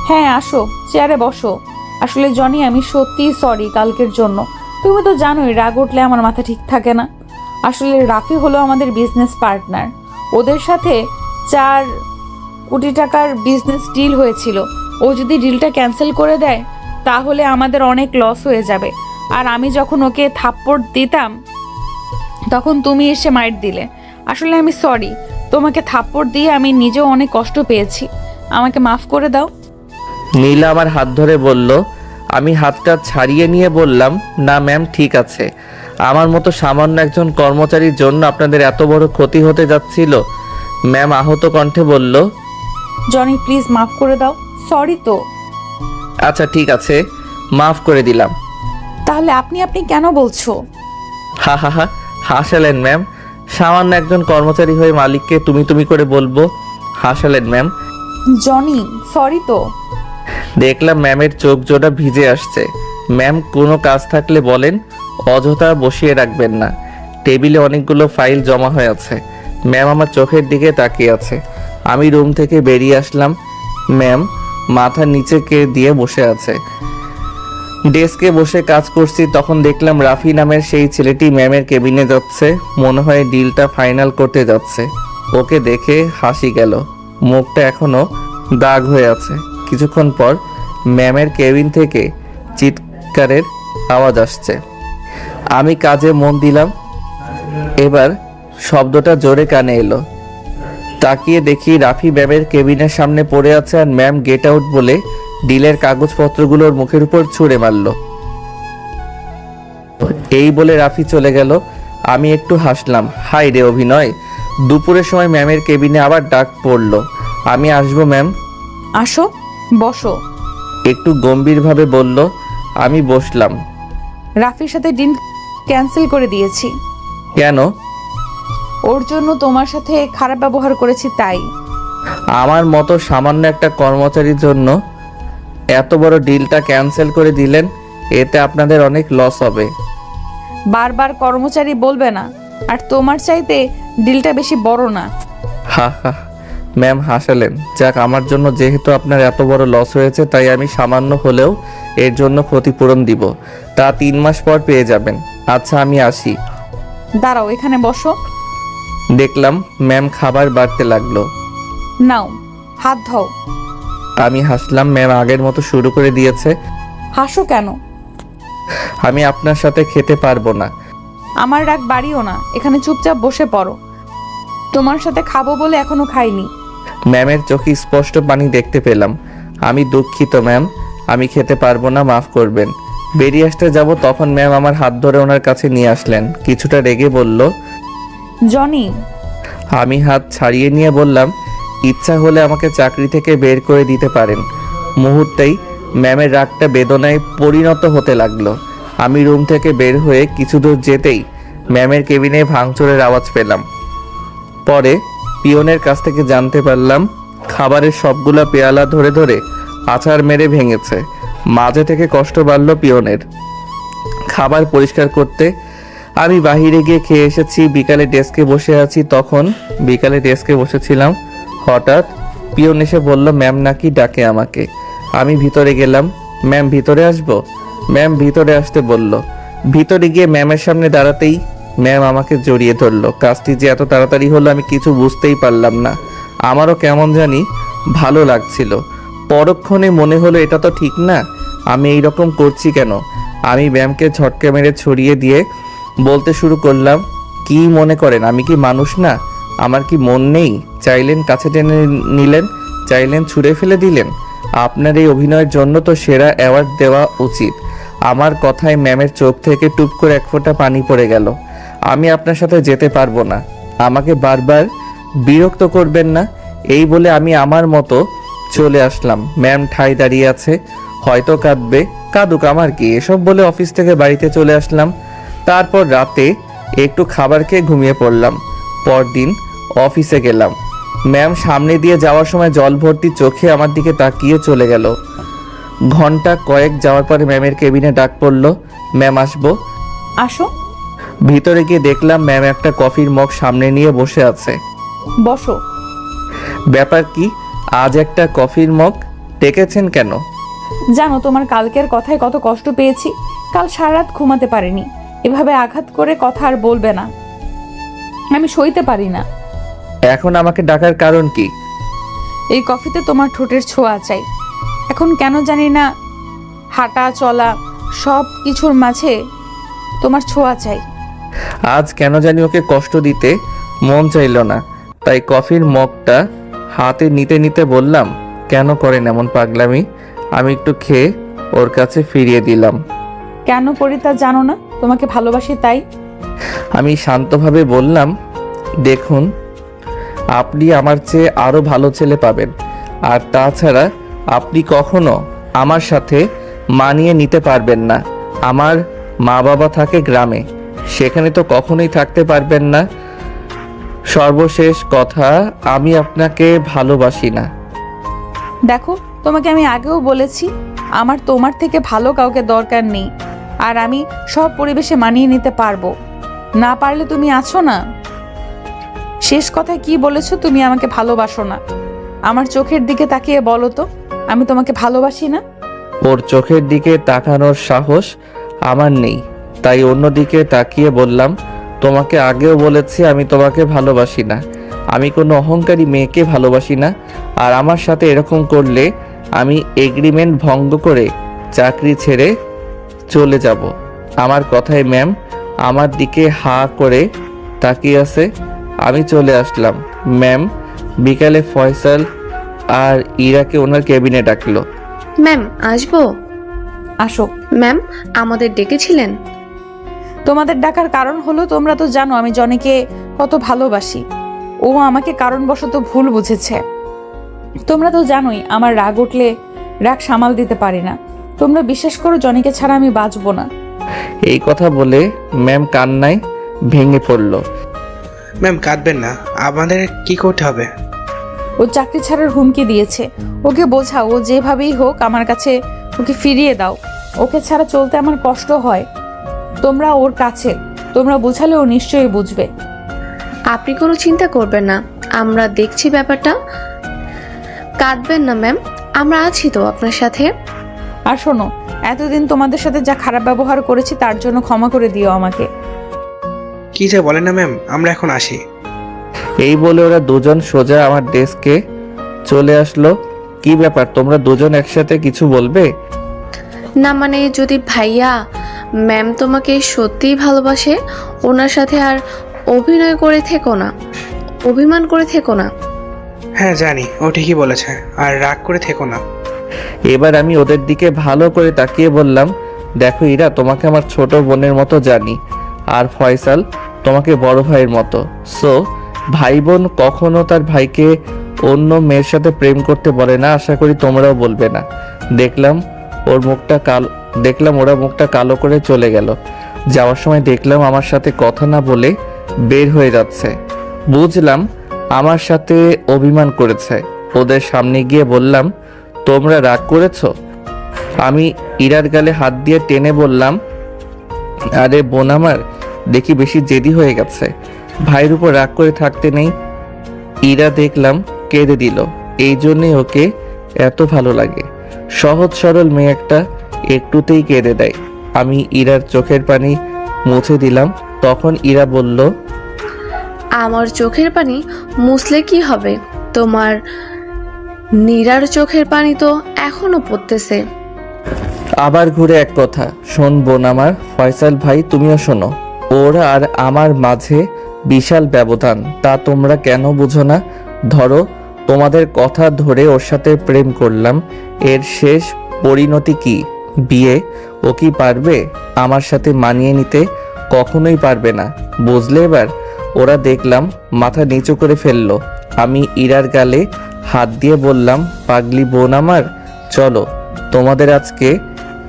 [SPEAKER 1] হ্যাঁ আসো, চেয়ারে বসো। আসলে জনি, আমি সত্যিই সরি কালকের জন্য। তুমি তো জানোই রাগ উঠলে আমার মাথা ঠিক থাকে না। আসলে রাফি হলো আমাদের বিজনেস পার্টনার। ওদের সাথে 4 কোটি টাকার বিজনেস ডিল হয়েছিল। ও যদি ডিলটা ক্যান্সেল করে দেয় তাহলে আমাদের অনেক লস হয়ে যাবে। আর আমি যখন ওকে থাপ্পড় দিতাম তখন তুমি এসে মাইট দিলে। আসলে আমি সরি, তোমাকে থাপ্পড় দিয়ে আমি নিজেও অনেক কষ্ট পেয়েছি। আমাকে মাফ করে দাও।
[SPEAKER 2] নীলা আমার হাত ধরে বলল। আমি হাতটা ছাড়িয়ে নিয়ে বললাম, না ম্যাম, ঠিক আছে। আমার মতো সামান্য একজন কর্মচারীর জন্য আপনাদের এত বড় ক্ষতি হতে যাচ্ছিল। ম্যাম আহত কণ্ঠে বলল,
[SPEAKER 1] জনি প্লিজ মাফ করে দাও। সরি তো।
[SPEAKER 2] আচ্ছা ঠিক আছে, মাফ করে দিলাম।
[SPEAKER 1] তাহলে আপনি আপনি কেন বলছো?
[SPEAKER 2] হা হা হা, হাসালেন ম্যাম। সামান্য একজন কর্মচারী হয়ে মালিককে তুমি তুমি করে বলবো? হাসালেন ম্যাম।
[SPEAKER 1] জনি সরি তো।
[SPEAKER 2] দেখলাম ম্যামের চোখ জোড়া ভিজে আসছে। ম্যাম, কোনো কাজ থাকলে বলেন, অযথা বসিয়ে রাখবেন না। টেবিলে অনেকগুলো ফাইল জমা হয়ে আছে। ম্যাম আমার চোখের দিকে তাকিয়ে আছে। আমি রুম থেকে বেরিয়ে আসলাম। ম্যাম মাথা নিচে কে দিয়ে বসে আছে। ডেস্কে বসে কাজ করছি, তখন দেখলাম রাফি নামের সেই ছেলেটি ম্যামের কেবিনে যাচ্ছে। মনে হয় ডিলটা ফাইনাল করতে যাচ্ছে। ওকে দেখে হাসি গেল, মুখটা এখনো দাগ হয়ে আছে। কিছুক্ষণ পর ম্যামের কেবিন থেকে চিৎকারের আওয়াজ আসছে। আমি কাজে মন দিলাম। এবার শব্দটা জোরে কানে এলো। তাকিয়ে দেখি রাফি ম্যামের কেবিনের সামনে পড়ে আছে আর ম্যাম গেট আউট বলে ডিলের কাগজপত্রগুলোর মুখের উপর ছুঁড়ে মারল। এই বলে রাফি চলে গেল। আমি একটু হাসলাম। হাই রে অভিনয়। দুপুরের সময় ম্যামের কেবিনে আবার ডাক পড়ল। আমি আসবো ম্যাম।
[SPEAKER 1] আসো, বসো।
[SPEAKER 2] একটু গম্ভীরভাবে বলল। আমি বসলাম।
[SPEAKER 1] রাফির সাথে ডিল ক্যান্সেল করে দিয়েছি।
[SPEAKER 2] কেন?
[SPEAKER 1] ওর জন্য তোমার সাথে খারাপ ব্যবহার করেছি তাই।
[SPEAKER 2] আমার মতো সামান্য একটা কর্মচারীর জন্য এত বড় ডিলটা ক্যান্সেল করে দিলেন, এতে আপনাদের অনেক লস হবে।
[SPEAKER 1] বারবার কর্মচারী বলবে না, আর তোমার চাইতে ডিলটা বেশি বড় না।
[SPEAKER 2] হা হা, ম্যাম হাসালেন। যাক, আমার জন্য যেহেতু আপনার এত বড় লস হয়েছে, তাই আমি সামান্য হলেও এর জন্য ক্ষতিপূরণ দিব। তা 3 মাস পর পেয়ে যাবেন। আচ্ছা, আমি আসি।
[SPEAKER 1] দাঁড়াও, এখানে বসো।
[SPEAKER 2] দেখলাম ম্যাম খাবার বাড়তে লাগলো।
[SPEAKER 1] নাও, হাত ধোও।
[SPEAKER 2] আমি হাসলাম। ম্যাম আগের মতো শুরু করে দিয়েছে।
[SPEAKER 1] হাসো কেন?
[SPEAKER 2] আমি আপনার সাথে খেতে পারবো না।
[SPEAKER 1] আমার রাগ বাড়িও না, এখানে চুপচাপ বসে পড়ো। তোমার সাথে খাবো বলে এখনো খাইনি।
[SPEAKER 2] ম্যামের চোখে স্পষ্ট পানি দেখতে পেলাম। আমি দুঃখিত ম্যাম, আমি খেতে পারবো না, মাফ করবেন। বেরিয়ে আসতে যাব, তখন ম্যাম আমার হাত ধরে ওনার কাছে নিয়ে আসলেন। কিছুটা রেগে বলল।
[SPEAKER 1] জনি।
[SPEAKER 2] আমি হাত ছাড়িয়ে নিয়ে বললাম, ইচ্ছা হলে আমাকে চাকরি থেকে বের করে দিতে পারেন। মুহূর্তেই ম্যামের রাগটা বেদনায় পরিণত হতে লাগলো। আমি রুম থেকে বের হয়ে কিছু দূর যেতেই ম্যামের কেবিনে ভাঙচুরের আওয়াজ পেলাম। পরে পিয়নের কাছ থেকে জানতে পারলাম খাবারের সবগুলা পেয়ালা ধরে ধরে আছাড় মেরে ভেঙেছে। মাঝে থেকে কষ্ট বাড়ল পিয়নের। খাবার পরিষ্কার করতে আমি বাহিরে গিয়ে খেয়ে এসেছি। বিকালে ডেস্কে বসে আছি, তখন বিকালে ডেস্কে বসেছিলাম। হঠাৎ পিয়ন এসে বলল ম্যাম নাকি ডাকে আমাকে। আমি ভিতরে গেলাম। ম্যাম ভিতরে আসবো? ম্যাম ভিতরে আসতে বলল। ভিতরে গিয়ে ম্যামের সামনে দাঁড়াতেই ম্যাম আমাকে জড়িয়ে ধরলো। কাজটি যে এত তাড়াতাড়ি হলো আমি কিছু বুঝতেই পারলাম না। আমারও কেমন জানি ভালো লাগছিল। পরক্ষণে মনে হলো এটা তো ঠিক না, আমি এই রকম করছি কেন। আমি ম্যামকে ঝটকা মেরে ছড়িয়ে দিয়ে বলতে শুরু করলাম, কি মনে করেন আমি কি মানুষ না? আমার কি মন নেই? চাইলেন কাছে টেনে নিলেন, চাইলেন ছুঁড়ে ফেলে দিলেন। আপনার এই অভিনয়ের জন্য তো সেরা অ্যাওয়ার্ড দেওয়া উচিত। আমার কথায় ম্যামের চোখ থেকে টুপ করে এক ফোঁটা পানি পড়ে গেল। আমি আপনার সাথে যেতে পারবো না, আমাকে বারবার বিরক্ত করবেন না। এই বলে আমি আমার মতো চলে আসলাম। ম্যাম ঠাই দাঁড়িয়ে আছে, হয়তো কাঁদবে। কাঁদুক, আমার কি। এসব বলে অফিস থেকে বাড়িতে চলে আসলাম। তারপর রাতে একটু খাবার খেয়ে ঘুমিয়ে পড়লাম। পরদিন অফিসে গেলাম। ম্যাম সামনে দিয়ে যাওয়ার সময় জল ভর্তি চোখে আমার দিকে তাকিয়ে চলে গেল। ঘন্টা কয়েক যাওয়ার পরে ম্যামের কেবিনে ডাক পড়ল, ম্যাম আসবো?
[SPEAKER 1] আসো।
[SPEAKER 2] ভিতরে গিয়ে দেখলাম ম্যাম একটা কফির মগ সামনে নিয়ে বসে আছে।
[SPEAKER 1] বসো।
[SPEAKER 2] ব্যাপার কি? আজ একটা কফির মগ ডেকেছেন কেন?
[SPEAKER 1] জানো তোমার কালকের কথায় কত কষ্ট পেয়েছি। কাল সারা রাত ঘুমাতে পারিনি। এভাবে আঘাত করে কথা আর বলবে না, আমি সইতে পারি না।
[SPEAKER 2] এখন আমাকে ডাকার কারণ কি?
[SPEAKER 1] এই কফিতে তোমার ঠোঁটের ছোঁয়া চাই। এখন কেন জানি না, হাঁটা চলা সব কিছুর মাঝে তোমার ছোঁয়া চাই।
[SPEAKER 2] আজ কেন জানি ওকে কষ্ট দিতে মন চাইল না, তাই কফির মগটা হাতে নিতে নিতে বললাম, কেন করেন এমন পাগলামি? আমি একটু খেয়ে ওর কাছে ফিরিয়ে দিলাম।
[SPEAKER 1] কেন করি তা জানো না? তোমাকে ভালোবাসি তাই।
[SPEAKER 2] আমি শান্তভাবে বললাম, দেখুন, আপনি আমার চেয়ে আরও ভালো ছেলে পাবেন। আর তাছাড়া আপনি কখনো আমার সাথে মানিয়ে নিতে পারবেন না। আমার মা বাবা থাকে গ্রামে, সেখানে তো কখনোই থাকতে পারবেন না। সর্বশেষ কথা, আমি আপনাকে ভালোবাসি না।
[SPEAKER 1] দেখো, তোমাকে আমি আগেও বলেছি, আমার তোমার থেকে ভালো কাউকে দরকার নেই। আর আমি সব পরিবেশে মানিয়ে নিতে পারবো। না পারলে তুমি আছো না। শেষ কথায় কি বলেছো? তুমি আমাকে ভালোবাসো না। আমার চোখের দিকে তাকিয়ে বলো তো, আমি তোমাকে ভালোবাসি না।
[SPEAKER 2] ওর চোখের দিকে তাকানোর সাহস আমার নেই, তাই অন্যদিকে তাকিয়ে বললাম, তোমাকে আগেও বলেছি আমি তোমাকে ভালোবাসি না। আমি কোনো অহংকারী মেয়েকে ভালোবাসি না। আর আমার সাথে এরকম করলে আমি এগ্রিমেন্ট ভঙ্গ করে চাকরি ছেড়ে চলে যাব। আমার কথায় ম্যাম আমার দিকে হা করে তাকিয়ে আছে। আমি চলে আসলাম। ম্যাম বিকালে ফয়সাল আর ইরাকে ওনার কেবিনে ডাকলো।
[SPEAKER 6] ম্যাম আসবো?
[SPEAKER 1] আসো।
[SPEAKER 6] ম্যাম আমাদের ডেকেছিলেন?
[SPEAKER 1] তোমাদের ডাকার কারণ হলো তোমরা তো জানো আমি জনিকে কত ভালোবাসি। ও আমাকে কারণবশত ভুল বুঝেছে। তোমরা তো জানোই আমার রাগ উঠলে রাগ সামাল দিতে পারি না। তোমরা বিশ্বাস করো জনিকে ছাড়া আমি বাঁচবো না।
[SPEAKER 2] এই কথা বলে ম্যাম কান্নায় ভেঙে পড়ল।
[SPEAKER 3] ম্যাম কাঁদবেন না, আমাদের কি করতে হবে?
[SPEAKER 1] ও চাকরি ছাড়ার হুমকি দিয়েছে। ওকে বোঝাও, ও যেভাবেই হোক আমার কাছে ওকে ফিরিয়ে দাও। ওকে ছাড়া চলতে আমার কষ্ট হয়। তোমরা ওর কাছে, তোমরা বোঝালে ও নিশ্চয়ই বুঝবে।
[SPEAKER 6] আপনি কোনো চিন্তা করবেন না, আমরা দেখছি ব্যাপারটা। কাঁদবেন না ম্যাম, আমরা আছি তো আপনার সাথে।
[SPEAKER 1] আর শোনো, এতদিন তোমাদের সাথে যা খারাপ ব্যবহার করেছি তার জন্য ক্ষমা করে দিও আমাকে।
[SPEAKER 3] কি যে বলেন না ম্যাম, আমরা এখন আসি।
[SPEAKER 2] এই বলে ওরা দুজন সোজা আমার ডেস্কে চলে আসলো। কি ব্যাপার, তোমরা দুজন একসাথে কিছু বলবে?
[SPEAKER 6] না মানে যদি ভাইয়া ম্যাম তোমাকে সত্যিই ভালোবাসে, ওনার সাথে আর অভিনয় করে থেকো না, অভিমান করে থেকো না।
[SPEAKER 3] হ্যাঁ জানি, ও ঠিকই বলেছে, আর রাগ করে থেকো না।
[SPEAKER 2] এবার আমি ওদের দিকে ভালো করে তাকিয়ে বললাম, দেখো ইরা, তোমাকে আমার ছোট বোনের মতো জানি, আর ফয়সাল তোমাকে বড় ভাইয়ের মতো। সো ভাই বোন কখনো তার ভাইকে অন্য মেয়ের সাথে প্রেম করতে বলে না। আশা করি তোমরাও বলবে না। দেখলাম ওরা মুখটা কালো করে চলে গেল। যাওয়ার সময় দেখলাম আমার সাথে কথা না বলে বের হয়ে যাচ্ছে। বুঝলাম আমার সাথে অভিমান করেছে। ওদের সামনে গিয়ে বললাম, তোমরা রাগ করেছো? আমি ইরার গালে হাত দিয়ে টেনে বললাম, আরে বোন আমার, দেখি বেশি জেদি হয়ে গেছে, ভাইয়ের উপর রাগ করে থাকতে নেই। ইরা দেখলাম কেঁদে দিল। এই জন্যই ওকে এত ভালো লাগে। সহজ সরল মেয়ে একটা, একটুতেই কেঁদে দেয়। আমি ইরার চোখের পানি মুছে দিলাম। তখন ইরা বলল,
[SPEAKER 6] আমার চোখের পানি মুছলে কি হবে, তোমার নীরার চোখের পানি তো এখনো পড়তেছে।
[SPEAKER 2] আবার ঘুরে এক কথা, শোন বোন আমার, ফয়সাল ভাই তুমিও শোনো। ওর আর আমার মাঝে বিশাল ব্যবধান, তা তোমরা কেন বুঝো না? ধরো তোমাদের কথা ধরে ওর সাথে প্রেম করলাম, এর শেষ পরিণতি কি? বিয়ে। ও কি পারবে আমার সাথে মানিয়ে নিতে? কখনোই পারবে না, বুঝলে? এবার ওরা দেখলাম মাথা নিচু করে ফেললো। আমি ইরার গালে হাত দিয়ে বললাম, পাগলি বোন আমার, চলো তোমাদের আজকে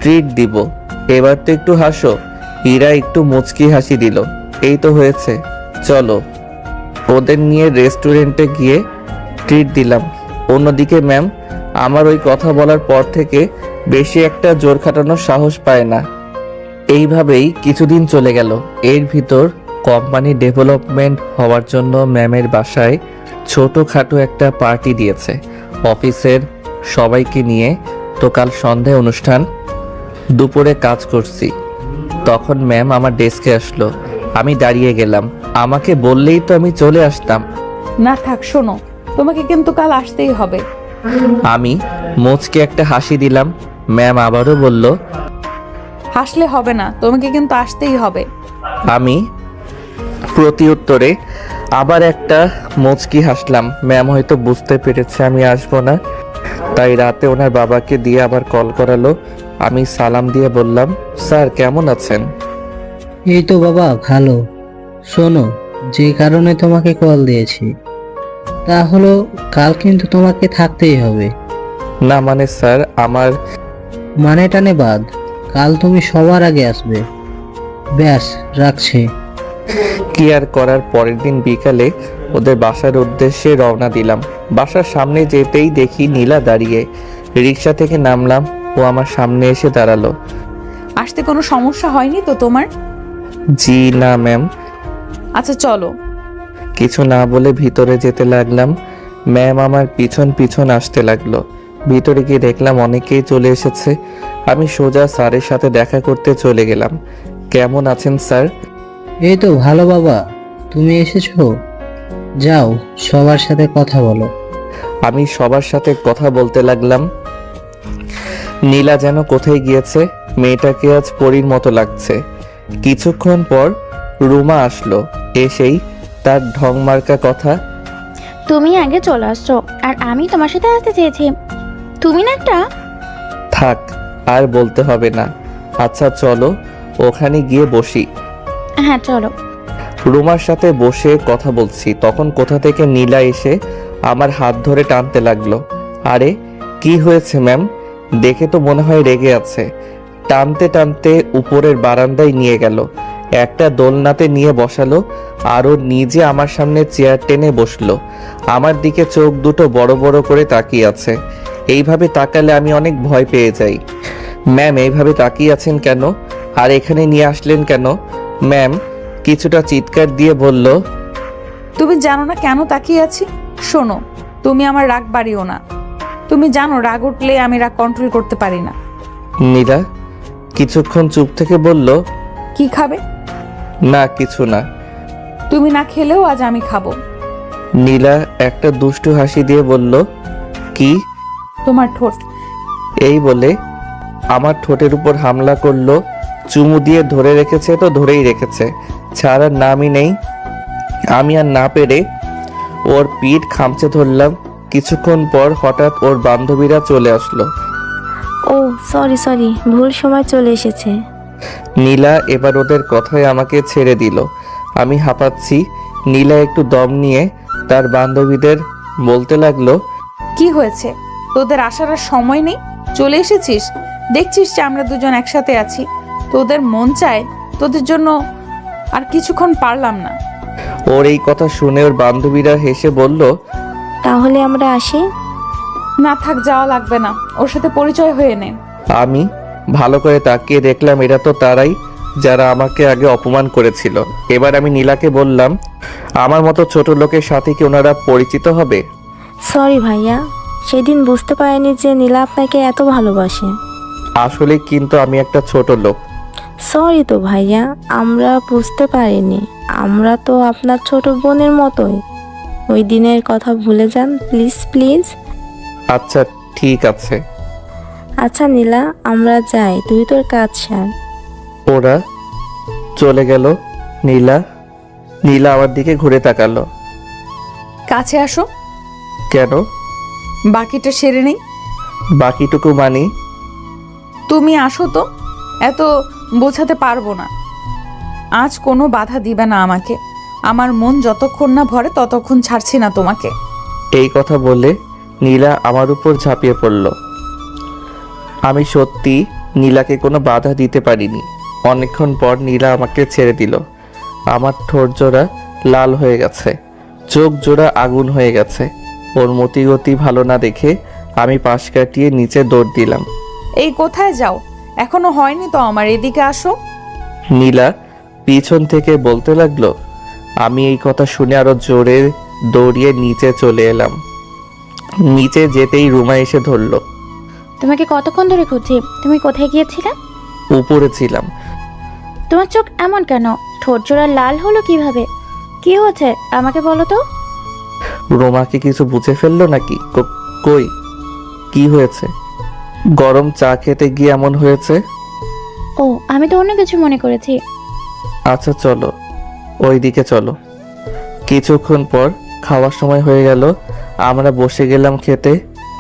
[SPEAKER 2] ট্রিট দিব। এবার তো একটু হাসো। ইরা একটু মুচকি হাসি দিল। এই তো হয়েছে, চলো। ওদের নিয়ে রেস্টুরেন্টে গিয়ে ট্রিট দিলাম। অন্যদিকে ম্যাম আমার ওই কথা বলার পর থেকে বেশি একটা জোর খাটানোর সাহস পায় না। এইভাবেই কিছুদিন চলে গেল। এর ভিতর কোম্পানি ডেভেলপমেন্ট হওয়ার জন্য ম্যামের বাসায় ছোটোখাটো একটা পার্টি দিয়েছে অফিসের সবাইকে নিয়ে। তো কাল সন্ধ্যায় অনুষ্ঠান, দুপুরে কাজ করছি। তখন ম্যাম আমার ডেস্কে আসলো। আমি দাঁড়িয়ে গেলাম। আমাকে বললেই তো আমি চলে আসতাম।
[SPEAKER 1] না থাক, শোনো, তোমাকে কিন্তু কাল আসতেই হবে।
[SPEAKER 2] আমি মুচকে একটা হাসি দিলাম। ম্যাম আবারও বলল,
[SPEAKER 1] হাসলে হবে না, তোমাকে কিন্তু আসতেই হবে।
[SPEAKER 2] আমি প্রতি উত্তরে আবার একটা মুচকি হাসলাম। ম্যাম হয়তো বুঝতে পেরেছে আমি আসবো না, তাই রাতে ওনার বাবাকে দিয়ে আবার কল করালো। আমি সালাম দিয়ে বললাম, স্যার কেমন আছেন?
[SPEAKER 7] এই তো বাবা ভালো। শোনো, যে কারণে তোমাকে কল দিয়েছি তা হলো কাল কিন্তু তোমাকে থাকতেই হবে।
[SPEAKER 2] না মানে স্যার, আমার
[SPEAKER 7] মানে টানে বাদ, কাল তুমি সবার আগে আসবে। ব্যাস, রাখছি।
[SPEAKER 2] কি আর করার। পরের দিন বিকালে ওদের বাসার উদ্দেশ্যে রওনা দিলাম। বাসার সামনে যেতেই দেখি নীলা দাঁড়িয়ে। রিক্সা থেকে নামলাম, ও আমার সামনে এসে দাঁড়ালো।
[SPEAKER 1] আসতে কোনো সমস্যা হয়নি তো তোমার?
[SPEAKER 2] জি না ম্যাম।
[SPEAKER 1] আচ্ছা চলো।
[SPEAKER 2] কিছু না বলে ভিতরে যেতে লাগলাম। ম্যাম আমার পিছন পিছন আসতে লাগলো। ভিতরে গিয়ে দেখলাম অনেকেই চলে এসেছে। আমি সোজা স্যারের সাথে দেখা করতে চলে গেলাম। কেমন আছেন স্যার?
[SPEAKER 7] এই তো ভালো বাবা, তুমি এসেছো? যাও সবার সাথে কথা বলো।
[SPEAKER 2] আমি সবার সাথে কথা বলতে লাগলাম। নীলা যেন কোথায় গিয়েছে, মেয়েটাকে আজ পরীর মতো লাগছে। কিছুক্ষণ পর রুমা আসলো। এসেই তার ঢং মার্কা কথা,
[SPEAKER 8] তুমি আগে চলে আসছো আর আমি তোমার সাথে আসতে চেয়েছি। তুমি না একটা।
[SPEAKER 2] থাক, আর বলতে হবে না। আচ্ছা চলো ওখানে গিয়ে বসি।
[SPEAKER 8] হ্যাঁ চলো।
[SPEAKER 2] রুমার সাথে বসে কথা বলছি, তখন কোথা থেকে নীলা এসে আমার হাত ধরে টানতে লাগলো। আরে কি হয়েছে ম্যাম? দেখে তো মনে হয় রেগে আছে। টানতে টানতে উপরের বারান্দায় নিয়ে গেল, একটা দোলনাতে নিয়ে বসালো, আর ও নিজে আমার সামনে চেয়ার টেনে বসলো। আমার দিকে চোখ দুটো বড় বড় করে তাকিয়ে আছে। এইভাবে তাকালে আমি অনেক ভয় পেয়ে যাই। ম্যাম এইভাবে তাকিয়ে আছেন কেন? আর এখানে নিয়ে আসলেন কেন? ম্যাম কিছুটা চিৎকার দিয়ে বলল,
[SPEAKER 1] তুমি জানো না কেন তাকিয়ে আছি? শোনো, তুমি আমার রাগ বাড়িও না। তুমি জানো রাগ উঠলে আমি রাগ কন্ট্রোল করতে পারি না।
[SPEAKER 2] নীলা কিছুক্ষণ চুপ থেকে বলল,
[SPEAKER 1] কি খাবে?
[SPEAKER 2] না কিছু না।
[SPEAKER 1] তুমি না খেলেও আজ আমি খাবো।
[SPEAKER 2] নীলা একটা দুষ্টু হাসি দিয়ে বলল, কি?
[SPEAKER 1] তোমার ঠোঁট।
[SPEAKER 2] এই বলে আমার ঠোঁটের উপর হামলা করলো। চুমু দিয়ে ধরে রেখেছে তো ধরেই রেখেছে, ছাড়ার নামই নেই। আমি আর না পেরে ওর পিঠ খামচে ধরলাম। কিছুক্ষণ পর হঠাৎ ওর বান্ধবীরা চলে আসলো।
[SPEAKER 8] ও সরি ভুল সময় চলে এসেছে।
[SPEAKER 2] নীলা এবার ওদের কথায় আমাকে ছেড়ে দিল। আমি হাঁপাচ্ছি। নীলা একটু দম নিয়ে তার বান্ধবীদের বলতে লাগলো,
[SPEAKER 1] কি হয়েছে? তোদের আসার আর সময় নেই, চলে এসেছিস? দেখছিস যে আমরা দুজন একসাথে আছি। তোদের মন চায় তোদের জন্য, আর কিছুক্ষণ পারলাম না।
[SPEAKER 2] ওর এই কথা শুনে ওর বান্ধবীরা হেসে বলল,
[SPEAKER 8] তাহলে আমরা আসি?
[SPEAKER 1] না থাক, যাওয়া লাগবে না, ওর সাথে পরিচয় হয়ে নে।
[SPEAKER 2] আমি ভালো করে তাকিয়ে দেখলাম এরা তো তারাই যারা আমাকে আগে অপমান করেছিল। এবার আমি নীলাকে বললাম, আমার মতো ছোট লোকের সাথে কি ওনারা পরিচিত হবে?
[SPEAKER 8] সরি ভাইয়া, সেদিন বুঝতে পারিনি যে নীলা আপনাকে এত ভালোবাসে।
[SPEAKER 2] আসলে কিন্তু আমি একটা ছোট লোক।
[SPEAKER 8] সরি তো ভাইয়া, আমরা বুঝতে পারিনি। আমরা তো আপনার ছোট বোনের মতোই। ওই দিনের কথা ভুলে যান প্লিজ প্লিজ।
[SPEAKER 2] আচ্ছা ঠিক আছে।
[SPEAKER 8] আচ্ছা নীলা, আমরা যাই, তুই তোর কাজ সার।
[SPEAKER 2] ওরা চলে গেল। নীলা আমার দিকে ঘুরে তাকালো।
[SPEAKER 1] কাছে আসো।
[SPEAKER 2] কেন?
[SPEAKER 1] বাকিটা সেরে নেই।
[SPEAKER 2] বাকিটুকু মানি?
[SPEAKER 1] তুমি আসো তো, এত বোঝাতে পারবো না। আজ কোনো বাধা দিবে না আমাকে। আমার মন যতক্ষণ না ভরে ততক্ষণ ছাড়ছি না তোমাকে।
[SPEAKER 2] এই কথা বলে নীলা আমার উপর ঝাঁপিয়ে পড়ল। আমি সত্যি নীলাকে কোনো বাধা দিতে পারিনি। অনেকক্ষণ পর নীলা আমাকে ছেড়ে দিল। আমার ঠোঁট জোড়া লাল হয়ে গেছে, চোখ জোড়া আগুন হয়ে গেছে। ওর মতিগতি ভালো না দেখে আমি পাশ কাটিয়ে নিচে দৌড় দিলাম।
[SPEAKER 1] এই কোথায় যাও? এখনো হয়নি তো আমার, এদিকে আসো।
[SPEAKER 2] নীলা পিছন থেকে বলতে লাগলো। আমি এই কথা শুনে আরো জোরে দৌড়িয়ে নিচে চলে এলাম। নিচে যেতেই রুমা এসে ধরলো।
[SPEAKER 8] তোমাকে কতক্ষণ ধরে খুঁজছি, তুমি কোথায় গিয়েছিলে?
[SPEAKER 2] উপরে ছিলাম।
[SPEAKER 8] তোমার চোখ এমন কেন? ঠোঁট জোড়া লাল হলো কিভাবে? কি হয়েছে আমাকে বলো তো।
[SPEAKER 2] রোমাকে কিছু বুঝে ফেললো নাকি? কই কি হয়েছে? গরম চা খেতে গিয়ে এমন হয়েছে।
[SPEAKER 8] ও, আমি তো অন্য কিছু মনে করেছি।
[SPEAKER 2] আচ্ছা চলো ওইদিকে চলো। কিছুক্ষণ পর খাওয়ার সময় হয়ে গেল। আমরা বসে গেলাম খেতে।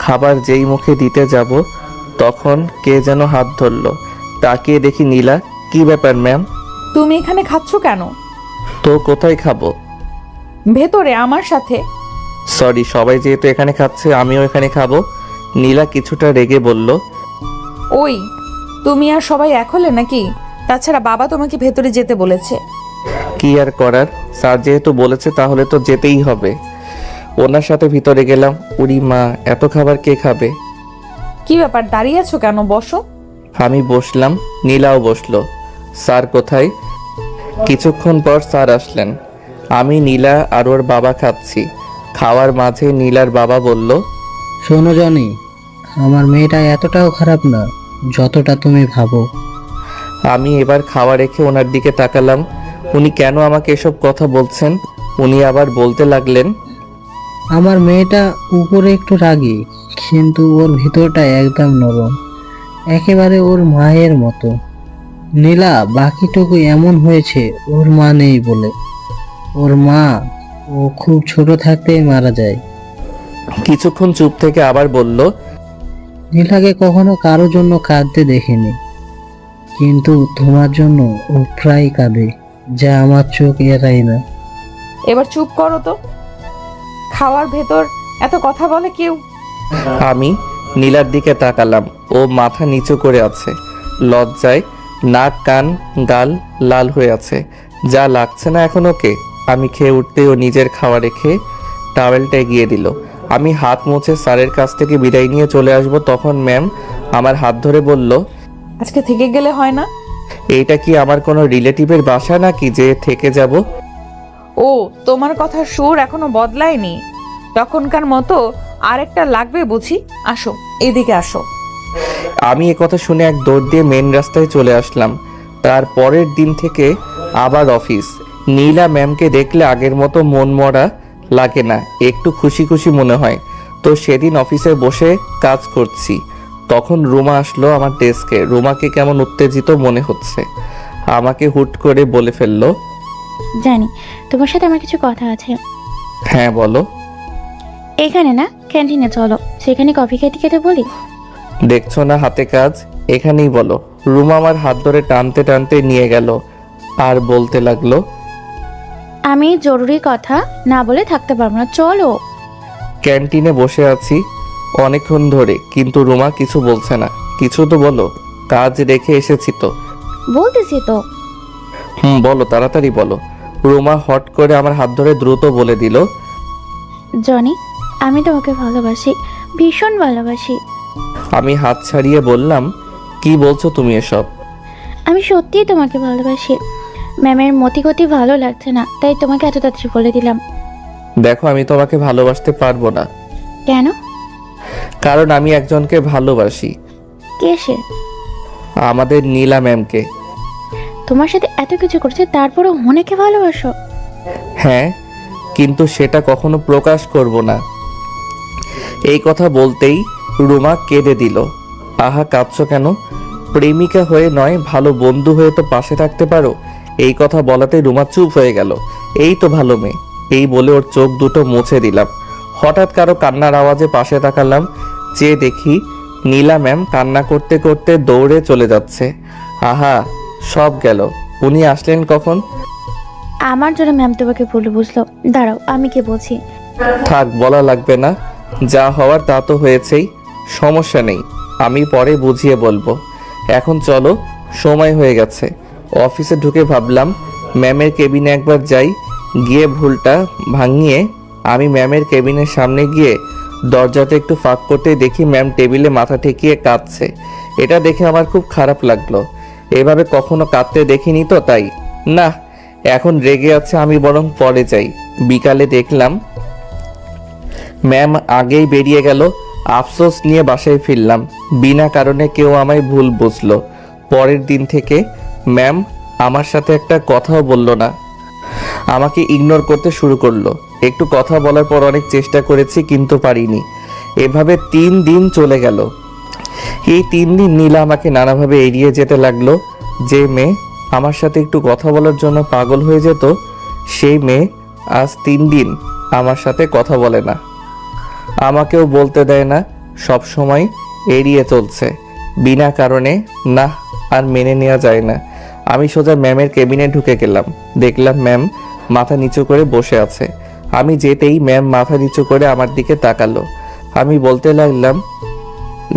[SPEAKER 2] খাবার যেই মুখে দিতে যাব তখন কে যেন হাত ধরলো। তাকিয়ে দেখি নীলা। কি ব্যাপার ম্যাম?
[SPEAKER 1] তুমি এখানে খাচ্ছ কেন?
[SPEAKER 2] তো কোথায় খাবো?
[SPEAKER 1] ভেতরে আমার সাথে।
[SPEAKER 2] সরি, সবাই যেহেতু এখানে খাচ্ছে আমিও এখানে খাবো। নীলা কিছুটা রেগে বলল,
[SPEAKER 1] ওই তুমি আর সবাই এক হলে নাকি? তাছাড়া বাবা তোমাকে ভেতরে যেতে বলেছে।
[SPEAKER 2] কি আর করার, স্যার যেহেতু বলেছে তাহলে তো যেতেই হবে। ওনার সাথে ভিতরে গেলাম। উরি মা, এত খাবার কে খাবে?
[SPEAKER 1] কি ব্যাপার, দাঁড়িয়ে আছো কেন? বসো।
[SPEAKER 2] আমি বসলাম, নীলাও বসলো। স্যার কোথায়? কিছুক্ষণ পর স্যার আসলেন। আমি, নীলা আর ওর বাবা খাচ্ছি। খাওয়ার মাঝে নীলার বাবা বলল,
[SPEAKER 7] শোনো জনি, আমার মেয়েটা এতটাও খারাপ না যতটা তুমি ভাবো।
[SPEAKER 2] আমি এবার খাওয়া রেখে ওনার দিকে তাকালাম। উনি কেন আমাকে এসব কথা বলছেন? উনি আবার বলতে লাগলেন,
[SPEAKER 7] আমার মেয়েটা উপরে একটু রাগী, কিন্তু ওর ভিতরটা একদম নরম, একেবারে ওর মায়ের মতো। নীলা, বাকিটুকু এমন হয়েছে ওর মা নেই বলে। ওর মা ও খুব ছোট থাকতেই মারা যায়।
[SPEAKER 2] কিছুক্ষণ চুপ থেকে আবার বলল,
[SPEAKER 7] নীলাকে কখনো কারোর জন্য কাঁদতে দেখিনি, কিন্তু তোমার জন্য ও প্রায় কাঁদে, যা আমার চোখ এড়াই না।
[SPEAKER 1] এবার চুপ করো তো। খাওয়ার ভেতর এত কথা বলে কেউ?
[SPEAKER 2] আমি নীলার দিকে তাকালাম। ও মাথা নিচু করে আছে, লজ্জায় নাক কান গাল লাল হয়ে আছে। যা লাগছে না এখন ওকে। আমি খেয়ে উঠতেই ও নিজের খাওয়া রেখে টাওয়েলটা এগিয়ে দিল। আমি হাত মুছে স্যারের কাছ থেকে বিদায় নিয়ে চলে আসব, তখন ম্যাম আমার হাত ধরে বলল,
[SPEAKER 1] আজকে থেকে গেলে হয় না?
[SPEAKER 2] এইটা কি আমার কোনো রিলেটিভের বাসা নাকি যে থেকে যাব?
[SPEAKER 1] ও, তোমার কথার সুর এখনো বদলায়নি। তখনকার মতো আরেকটা লাগবে বুঝি। আসো, এদিকে আসো।
[SPEAKER 2] আমি কথা শুনে এক দৌড় দিয়ে মেন রাস্তায় চলে আসলাম। তার পরের দিন থেকে আবার অফিস। নীলা ম্যামকে দেখলে আগের মতো মন মরা লাগে না, একটু খুশি খুশি মনে হয়। তো সেদিন অফিসে বসে কাজ করছি, তখন রুমা আসলো আমার ডেস্কে। রুমাকে কেমন উত্তেজিত মনে হচ্ছে। আমাকে হুট করে বলে ফেললো,
[SPEAKER 9] জানি তোমার সাথে আমার কিছু কথা আছে।
[SPEAKER 2] হ্যাঁ বলো।
[SPEAKER 9] এখানে না, ক্যান্টিনে চলো, সেখানে কফি খেতে খেতে বলি।
[SPEAKER 2] দেখছো না হাতে কাজ, এখানেই বলো। রুমা আমার হাত ধরে টানতে টানতে নিয়ে গেল আর বলতে লাগলো,
[SPEAKER 9] আমি জরুরি কথা না বলে থাকতে পারবো না, চলো।
[SPEAKER 2] ক্যান্টিনে বসে আছি অনেকক্ষণ ধরে, কিন্তু রুমা কিছু বলছে না। কিছু তো বলো, কাজ রেখে এসেছি তো।
[SPEAKER 9] বলতেছি তো।
[SPEAKER 2] বলো, তাড়াতাড়ি বলো। রুমা হট করে আমার হাত ধরে দ্রুত বলে দিল,
[SPEAKER 9] জনি, আমি তোমাকে ভালোবাসি, ভীষণ ভালোবাসি।
[SPEAKER 2] আমি হাত ছাড়িয়ে বললাম, কি বলছো তুমি এসব?
[SPEAKER 9] আমি সত্যিই তোমাকে ভালোবাসি। ম্যামের মতিগতি ভালো লাগছে না, তাই তোমাকে এত তাড়াতাড়ি বলে দিলাম।
[SPEAKER 2] দেখো, আমি তোমাকে ভালোবাসতে পারবো না।
[SPEAKER 9] কেন?
[SPEAKER 2] কারণ আমি একজনকে ভালোবাসি।
[SPEAKER 9] কে সে?
[SPEAKER 2] আমাদের নীলা ম্যামকে।
[SPEAKER 9] তোমার সাথে এত কিছু করছে, তারপরও অনেকে ভালোবাসো?
[SPEAKER 2] হ্যাঁ, কিন্তু সেটা কখনো প্রকাশ করব না। এই কথা বলতেই রুমা কেঁদে দিল। আহা, কাঁদছো কেন? প্রেমিকা হয়ে নয়, ভালো বন্ধু হয়ে তো পাশে থাকতে পারো। এই কথা বলাতে রুমা চুপ হয়ে গেল। এই তো ভালো মেয়ে, এই বলে ওর চোখ দুটো মুছে দিলাম। হঠাৎ কারো কান্নার আওয়াজে পাশে তাকালাম, চেয়ে দেখি নীলা ম্যাম কান্না করতে করতে দৌড়ে চলে যাচ্ছে। আহা, সব গেল। উনি আসলেন কখন?
[SPEAKER 9] আমার জন্য ম্যাম তোমাকে ভুল বুঝলো। দাঁড়াও, আমি কে বলছি।
[SPEAKER 2] থাক, বলা লাগবে না। যা হওয়ার তা তো হয়েছেই, সমস্যা নেই। আমি পরে বুঝিয়ে বলবো। এখন চলো, সময় হয়ে গেছে। অফিসে ঢুকে ভাবলাম ম্যামের কেবিনে একবার যাই। গিয়ে ভুলটা ভাঙিয়ে আমি ম্যামের কেবিনের সামনে গিয়ে দরজাটা একটু ফাঁক করতে দেখি ম্যাম টেবিলে মাথা ঠেকিয়ে কাঁদছে। এটা দেখে আমার খুব খারাপ লাগলো। এভাবে কখনো কাঁদতে দেখিনি তো, তাই না। এখন রেগে আছে, আমি বরং পরে যাই। বিকালে দেখলাম ম্যাম আগেই বেরিয়ে গেল। আফসোস নিয়ে বাসায় ফিরলাম। বিনা কারণে কেউ আমায় ভুল বুঝলো। পরের দিন থেকে ম্যাম আমার সাথে একটা কথাও বলল না, আমাকে ইগনোর করতে শুরু করলো। একটু কথা বলার পর অনেক চেষ্টা করেছি, কিন্তু পারিনি। এভাবে 3 দিন চলে গেল। এই 3 দিন নীলা আমাকে নানাভাবে এড়িয়ে যেতে লাগলো। যে মেয়ে আমার সাথে একটু কথা বলার জন্য পাগল হয়ে যেত, সেই মেয়ে আজ 3 দিন আমার সাথে কথা বলে না, আমাকেও বলতে দেয় না, সব সময় এড়িয়ে চলছে। বিনা কারণে না, আর মেনে নেওয়া যায় না। আমি সোজা ম্যামের কেবিনে ঢুকে গেলাম। দেখলাম ম্যাম মাথা নিচু করে বসে আছে। আমি যেতেই ম্যাম মাথা নিচু করে আমার দিকে তাকালো। আমি বলতে লাগলাম,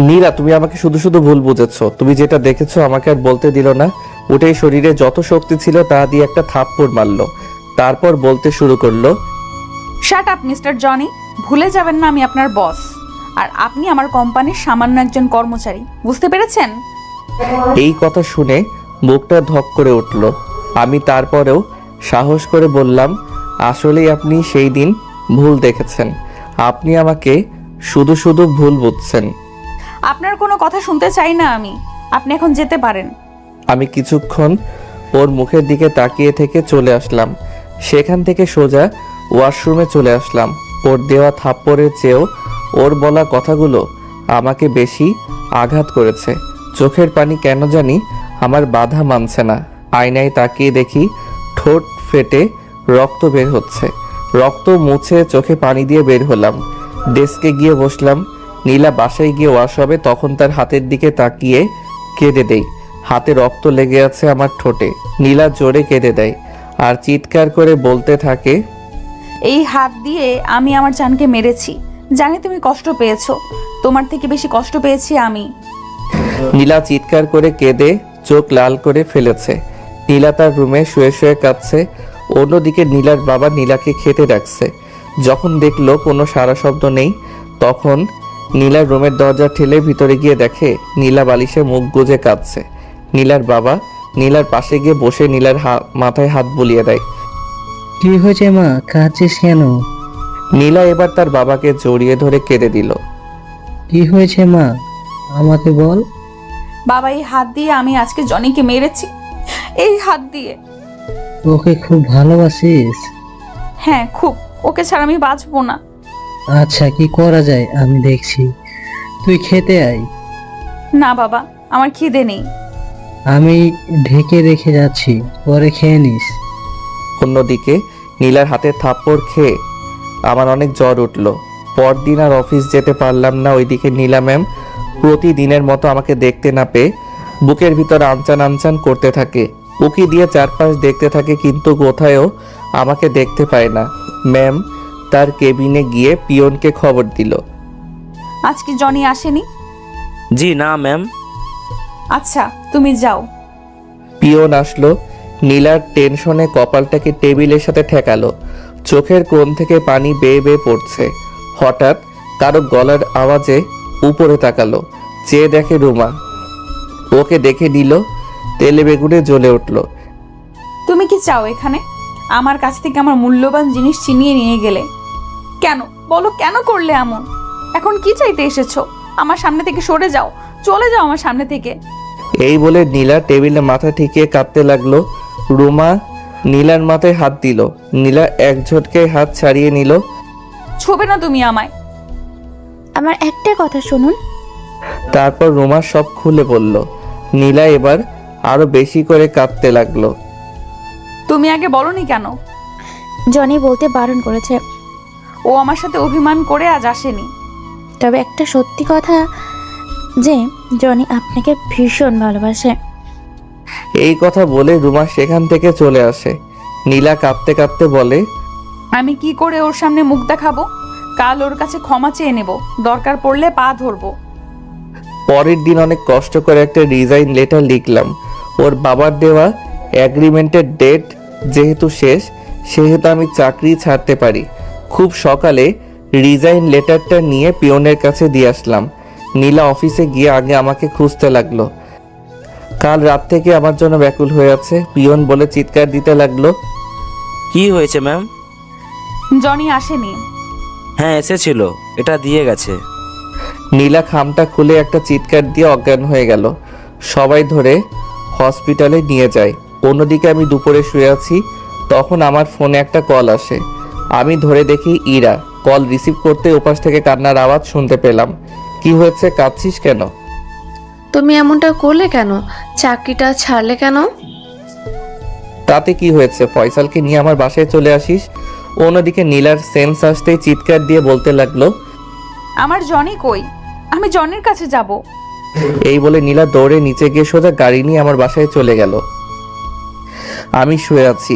[SPEAKER 2] নীলা, তুমি আমাকে শুধু শুধু ভুল বুঝেছো। তুমি যেটা দেখেছো আমাকে আর বলতে দিল না। উঠে শরীরে যত শক্তি ছিল তা দিয়ে একটা থাপ্পড় মারলো। তারপর বলতে শুরু করলো,
[SPEAKER 1] শাট আপ মিস্টার জনি। ভুলে যাবেন না আমি আপনার বস, আর আপনি আমার কোম্পানির সামান্য একজন কর্মচারী। বুঝতে পেরেছেন?
[SPEAKER 2] এই কথা শুনে বুকটা ধক করে উঠল। আমি তারপরেও সাহস করে বললাম, আসলেই আপনি সেই দিন ভুল দেখেছেন। আপনি আমাকে শুধু শুধু ভুল বুঝছেন।
[SPEAKER 1] আপনার কোনো কথা শুনতে চাই না আমি। আপনি এখন যেতে পারেন।
[SPEAKER 2] আমি কিছুক্ষণ ওর মুখের দিকে তাকিয়ে থেকে চলে আসলাম। সেখান থেকে সোজা ওয়াশরুমে চলে আসলাম। ওর দেওয়া থাপ্পড়ের চেয়েও ওর বলা কথাগুলো আমাকে বেশি আঘাত করেছে। চোখের পানি কেন জানি আমার বাধা মানছে না। আয়নায় তাকিয়ে দেখি ঠোঁট ফেটে রক্ত বের হচ্ছে। রক্ত মুছে চোখে পানি দিয়ে বের হলাম। ডেস্কে গিয়ে বসলাম। নীলা বাসায় গিয়ে ওয়াশ হবে, তখন তার হাতের দিকে তাকিয়ে কেঁদে দেই। হাতে রক্ত লেগে আছে আমার ঠোঁটে। নীলা জোরে কেঁদে দেয় আর চিৎকার করে বলতে থাকে,
[SPEAKER 1] এই হাত দিয়ে আমি আমার জানকে মেরেছি। জানি তুমি কষ্ট পেয়েছো, তোমার থেকে বেশি কষ্ট পেয়েছি আমি।
[SPEAKER 2] নীলা চিৎকার করে কেঁদে চোখ লাল করে ফেলেছে। নীলা তার রুমে শুয়ে শুয়ে কাঁদছে। অন্যদিকে নীলার বাবা নীলাকে খেতে ডাকছে। যখন দেখলো কোনো সারা শব্দ নেই, তখন নীলার রুমের দরজা ঠেলে ভিতরে গিয়ে দেখে নীলা বালিশে মুখ গুজে কাঁদছে। নীলার বাবা নীলার পাশে গিয়ে বসে নীলার মাথায় হাত বুলিয়ে দেয়।
[SPEAKER 7] কি হয়েছে মা, কাঁদছিস কেন?
[SPEAKER 2] নীলা এবার তার বাবাকে জড়িয়ে ধরে কেঁদে দিল।
[SPEAKER 7] কি হয়েছে মা, আমাকে বল।
[SPEAKER 1] বাবা, এই হাত দিয়ে আমি আজকে জনিকে মেরেছি, এই হাত দিয়ে।
[SPEAKER 7] ওকে খুব ভালোবাসিস?
[SPEAKER 1] হ্যাঁ খুব, ওকে ছাড়া আমি বাঁচবো না।
[SPEAKER 7] আচ্ছা, কি করা যায় আমি দেখছি, তুই খেতে আয়।
[SPEAKER 1] না বাবা, আমার খিদে নেই।
[SPEAKER 7] আমি ঢেকে রেখে যাচ্ছি, পরে খেয়ে নিস।
[SPEAKER 2] অন্যদিকে নীলার হাতে থাপ্পড় খেয়ে আমার অনেক জ্বর উঠল। পরদিন আর অফিস যেতে পারলাম না। ওইদিকে নীলা ম্যাম প্রতিদিনের মতো আমাকে দেখতে না পেয়ে বুকের ভিতর আনচান আনচান করতে থাকে। উকি দিয়ে চারপাশ দেখতে থাকে, কিন্তু কোথায়ও আমাকে দেখতে পায় না। ম্যাম তার কেবিনে গিয়ে পিয়নকে খবর দিল।
[SPEAKER 1] আজকে জনি আসেনি?
[SPEAKER 5] জি না ম্যাম।
[SPEAKER 1] আচ্ছা, তুমি যাও।
[SPEAKER 2] পিয়ন আসলো। নীলার টেনশনে কপালটাকে টেবিলের সাথে ঠেকালো। চোখের কোণ থেকে পানি বেয়ে বেয়ে পড়ছে। হঠাৎ কারো গলার আওয়াজে উপরে তাকালো, চেয়ে দেখে রুমা। ওকে দেখে নিল, তেলে বেগুনে জ্বলে উঠল।
[SPEAKER 1] তুমি কি চাও এখানে? আমার কাছ থেকে আমার মূল্যবান জিনিস ছিনিয়ে নিয়ে গেলে কেন? বলো, কেন করলে এমন? এখন কি চাইতে এসেছো? আমার সামনে থেকে সরে যাও, চলে যাও আমার সামনে থেকে।
[SPEAKER 2] এই বলে নীলা টেবিলে মাথা ঠেকিয়ে কাঁদতে লাগলো। রুমা নীলার মাথায় হাত দিল। নীলা এক ঝটকায় হাত ছাড়িয়ে নিল।
[SPEAKER 1] ছোবে না তুমি আমায়।
[SPEAKER 9] আমার একটা কথা শুনুন।
[SPEAKER 2] তারপর রুমা সব খুলে বলল। নীলা এবার আরো বেশি করে কাঁদতে লাগলো।
[SPEAKER 1] তুমি আগে বলনি কেন?
[SPEAKER 9] জনি বলতে বারণ করেছে।
[SPEAKER 1] ও আমার সাথে অভিমান করে আজ আসেনি।
[SPEAKER 9] তবে একটা সত্যি কথা, যে জনি আপনাকে ভীষণ ভালোবাসে।
[SPEAKER 2] এই কথা বলে রুমা সেখান থেকে চলে আসে। নীলা কাঁদতে কাঁদতে বলে,
[SPEAKER 1] আমি কি করে ওর সামনে মুখ দেখাবো? কাল ওর কাছে ক্ষমা চেয়ে নেব, দরকার পড়লে পা ধরবো।
[SPEAKER 2] পরের দিন অনেক কষ্ট করে একটা রিজাইন লেটার লিখলাম। ওর বাবার দেওয়া অ্যাগ্রিমেন্টের ডেট যেহেতু শেষ, সেহেতু আমি চাকরি ছাড়তে পারি। খুব সকালে রিজাইন লেটারটা নিয়ে পিয়নের কাছে দিয়ে আসলাম। নীলা অফিসে গিয়ে আগে আমাকে খুঁজতে লাগলো। কাল রাত থেকে আমার জন্য ব্যাকুল হয়ে আছে। পিয়ন বলে চিৎকার দিতে লাগলো।
[SPEAKER 5] কি হয়েছে ম্যাম?
[SPEAKER 1] জনি আসেনি।
[SPEAKER 5] হ্যাঁ এসেছিল, এটা দিয়ে গেছে।
[SPEAKER 2] নীলা খামটা খুলে একটা চিৎকার দিয়ে অজ্ঞান হয়ে গেল। সবাই ধরে হসপিটালে নিয়ে যায়। অন্যদিকে আমি দুপুরে শুয়ে আছি, তখন আমার ফোনে একটা কল আসে। আমি ধরে দেখি ইরা। কল রিসিভ করতে ওপাশ থেকে কান্নার আওয়াজ শুনতে পেলাম। কি হয়েছে, কাঁদছিস কেন?
[SPEAKER 6] তুমি এমনটা করলে কেন? চাকরিটা ছাড়লে কেন?
[SPEAKER 2] তাতে কি হয়েছে, ফয়সালকে নিয়ে আমার বাসায় চলে আসিস। অন্যদিকে নীলার সেন্স আসতেই চিৎকার দিয়ে বলতে লাগলো,
[SPEAKER 1] আমার জনি কই? আমি জনির কাছে যাব।
[SPEAKER 2] এই বলে নীলা দৌড়ে নিচে গিয়ে সোজা গাড়ি নিয়ে আমার বাসায় চলে গেল। আমি শুয়ে আছি,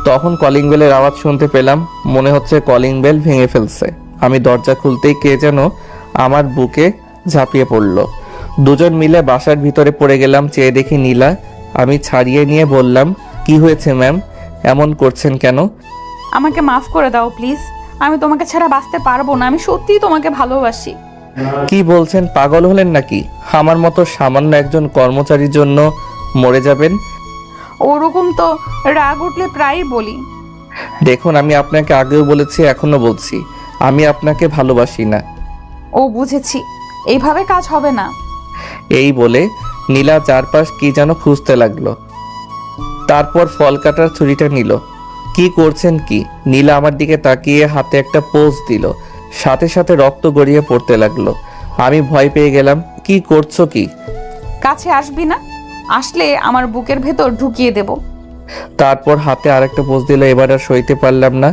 [SPEAKER 2] তখন কলিং বেলের আওয়াজ শুনতে পেলাম। মনে হচ্ছে কলিং বেল ভেঙে ফেলছে। আমি দরজা খুলতেই কে যেন আমার বুকে ঝাঁপিয়ে পড়ল। দুজন মিলে বাসার ভিতরে পড়ে গেলাম। চেয়ে দেখি নীলা। আমি ছাড়িয়ে নিয়ে বললাম, কি হয়েছে ম্যাম, এমন করছেন কেন?
[SPEAKER 1] আমাকে মাফ করে দাও প্লিজ। আমি তোমাকে ছাড়া বাঁচতে পারবো না। আমি সত্যিই তোমাকে ভালোবাসি।
[SPEAKER 2] কি বলছেন, পাগল হলেন নাকি? আমার মতো সামান্য একজন কর্মচারীর জন্য মরে যাবেন?
[SPEAKER 1] ওরকম তো রাগ উঠলে প্রায়ই বলি।
[SPEAKER 2] দেখুন, আমি আপনাকে আগেও বলেছি, এখনো বলছি, আমি আপনাকে ভালোবাসি না।
[SPEAKER 1] ও বুঝেছি, এইভাবে কাজ হবে না।
[SPEAKER 2] এই বলে নীলা চারপাশ কি যেন খুঁজতে লাগলো। তারপর ফল কাটার ছুরিটা নিল। কি করছেন কি? নীলা আমার দিকে তাকিয়ে হাতে একটা পোজ দিল। সাথে সাথে রক্ত গড়িয়ে পড়তে লাগলো। আমি ভয় পেয়ে গেলাম। কি করছো কি?
[SPEAKER 1] কাছে আসবি না, আসলে আমার বুকের ভেতর ঢুকিয়ে দেব।
[SPEAKER 2] তারপর হাতে আরেকটা পোজ দিল। এবার আর সইতে পারলাম না,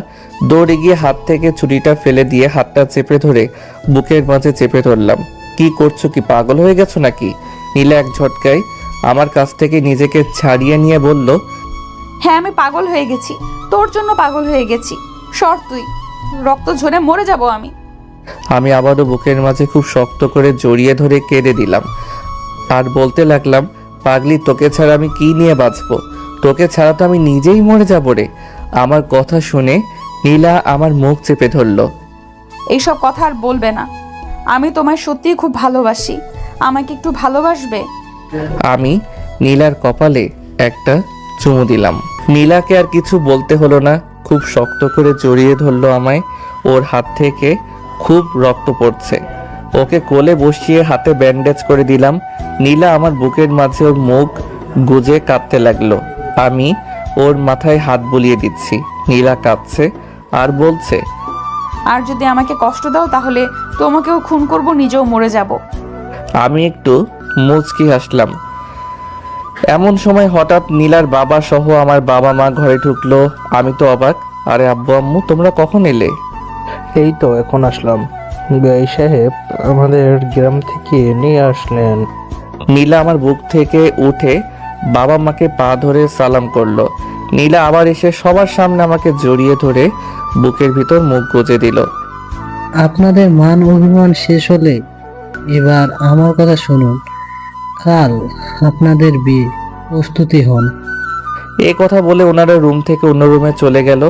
[SPEAKER 2] দৌড়ে গিয়ে হাত থেকে ছুরিটা ফেলে দিয়ে হাতটা চেপে ধরে বুকের মাঝে চেপে ধরলাম। কি করছো, কি পাগল হয়ে গেছো নাকি? নীলা এক ঝটকায় আমার কাছ থেকে নিজেকে ছাড়িয়ে নিয়ে বলল,
[SPEAKER 1] হ্যাঁ আমি পাগল হয়ে গেছি, তোর জন্য পাগল হয়ে গেছি। সর তুই, রক্ত ঝরে মরে যাব আমি।
[SPEAKER 2] আমি আবারও বুকের মাঝে খুব শক্ত করে জড়িয়ে ধরে কেঁদে দিলাম আর বলতে লাগলাম, পাগলি, তোকে ছাড়া আমি কি নিয়ে বাঁচবো? তোকে ছাড়া তো আমি নিজেই মরে যাবো রে। আমার কথা শুনে নীলা আমার মুখ চেপে ধরলো।
[SPEAKER 1] এইসব কথা আর বলবে না, আমি তোমায় সত্যিই খুব ভালোবাসি, আমাকে একটু ভালোবাসবে?
[SPEAKER 2] আমি নীলার কপালে একটা চুমু দিলাম। নীলাকে আর কিছু বলতে হলো না, খুব শক্ত করে জড়িয়ে ধরলো আমায়। ওর হাত থেকে খুব রক্ত পড়ছে। ওকে কোলে বসিয়ে হাতে ব্যান্ডেজ করে দিলাম। নীলা আমার বুকের মাঝে ওর মুখ গুজে কাঁদতে লাগলো। আমি ওর মাথায় হাত বুলিয়ে দিচ্ছি। নীলা কাঁদছে আর বলছে,
[SPEAKER 1] আর যদি আমাকে কষ্ট দাও তাহলে তোমাকেও খুন করব, নিজেও মরে যাব।
[SPEAKER 2] আমি একটু মুচকি হাসলাম। এমন সময় হঠাৎ নীলার বাবা সহ আমার বাবা মা ঘরে ঢুকলো। আমি তো অবাক। আরে আব্বু আম্মু, তোমরা কখন এলে?
[SPEAKER 4] এই তো এখন আসলাম। বেআই সাহেব আমাদের গ্রাম থেকে নিয়ে আসলেন।
[SPEAKER 2] নীলা আমার বুক থেকে উঠে বাবা মাকে পা ধরে সালাম করলো। নীলা আবার এসে সবার সামনে আমাকে জড়িয়ে ধরে বুকের ভিতর মুখ গুজে দিল।
[SPEAKER 7] আপনাদের মান অভিমান শেষ হলে এবার আমার কথা শুনুন। কাল আপনাদের বিয়ে, প্রস্তুতি হন।
[SPEAKER 2] এই কথা বলে ওনারা রুম থেকে অন্য রুমে চলে গেল।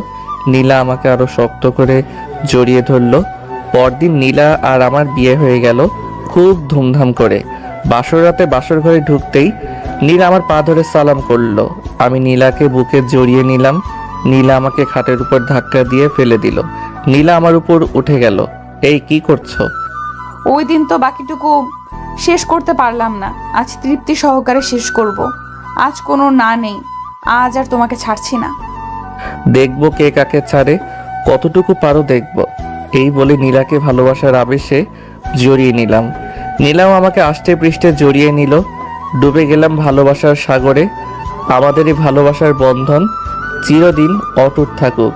[SPEAKER 2] নীলা আমাকে আরো শক্ত করে জড়িয়ে ধরলো। পরদিন নীলা আর আমার বিয়ে হয়ে গেল খুব ধুমধাম করে। বাসর রাতে বাসর ঘরে ঢুকতেই নীলা আমার পা ধরে সালাম করলো। আমি নীলাকে বুকে জড়িয়ে নিলাম। নীলা আমাকে খাটের উপর ধাক্কা দিয়ে ফেলে দিল। নীলা আমার উপর উঠে গেল। এই কি করছো?
[SPEAKER 1] ওই দিন তো বাকিটুকু শেষ করতে পারলাম না, আজ তৃপ্তি সহকারে শেষ করব। আজ কোনো না নেই, আজ আর তোমাকে ছাড়ছি না।
[SPEAKER 2] দেখবো কে কাকে ছাড়ে, কতটুকু পারো দেখবো। এই বলে নীলাকে ভালোবাসার আবেশে জড়িয়ে নিলাম। নীলাও আমাকে আষ্টে পৃষ্ঠে জড়িয়ে নিল। ডুবে গেলাম ভালোবাসার সাগরে। আমাদের এই ভালোবাসার বন্ধন চিরদিন অটুট থাকুক।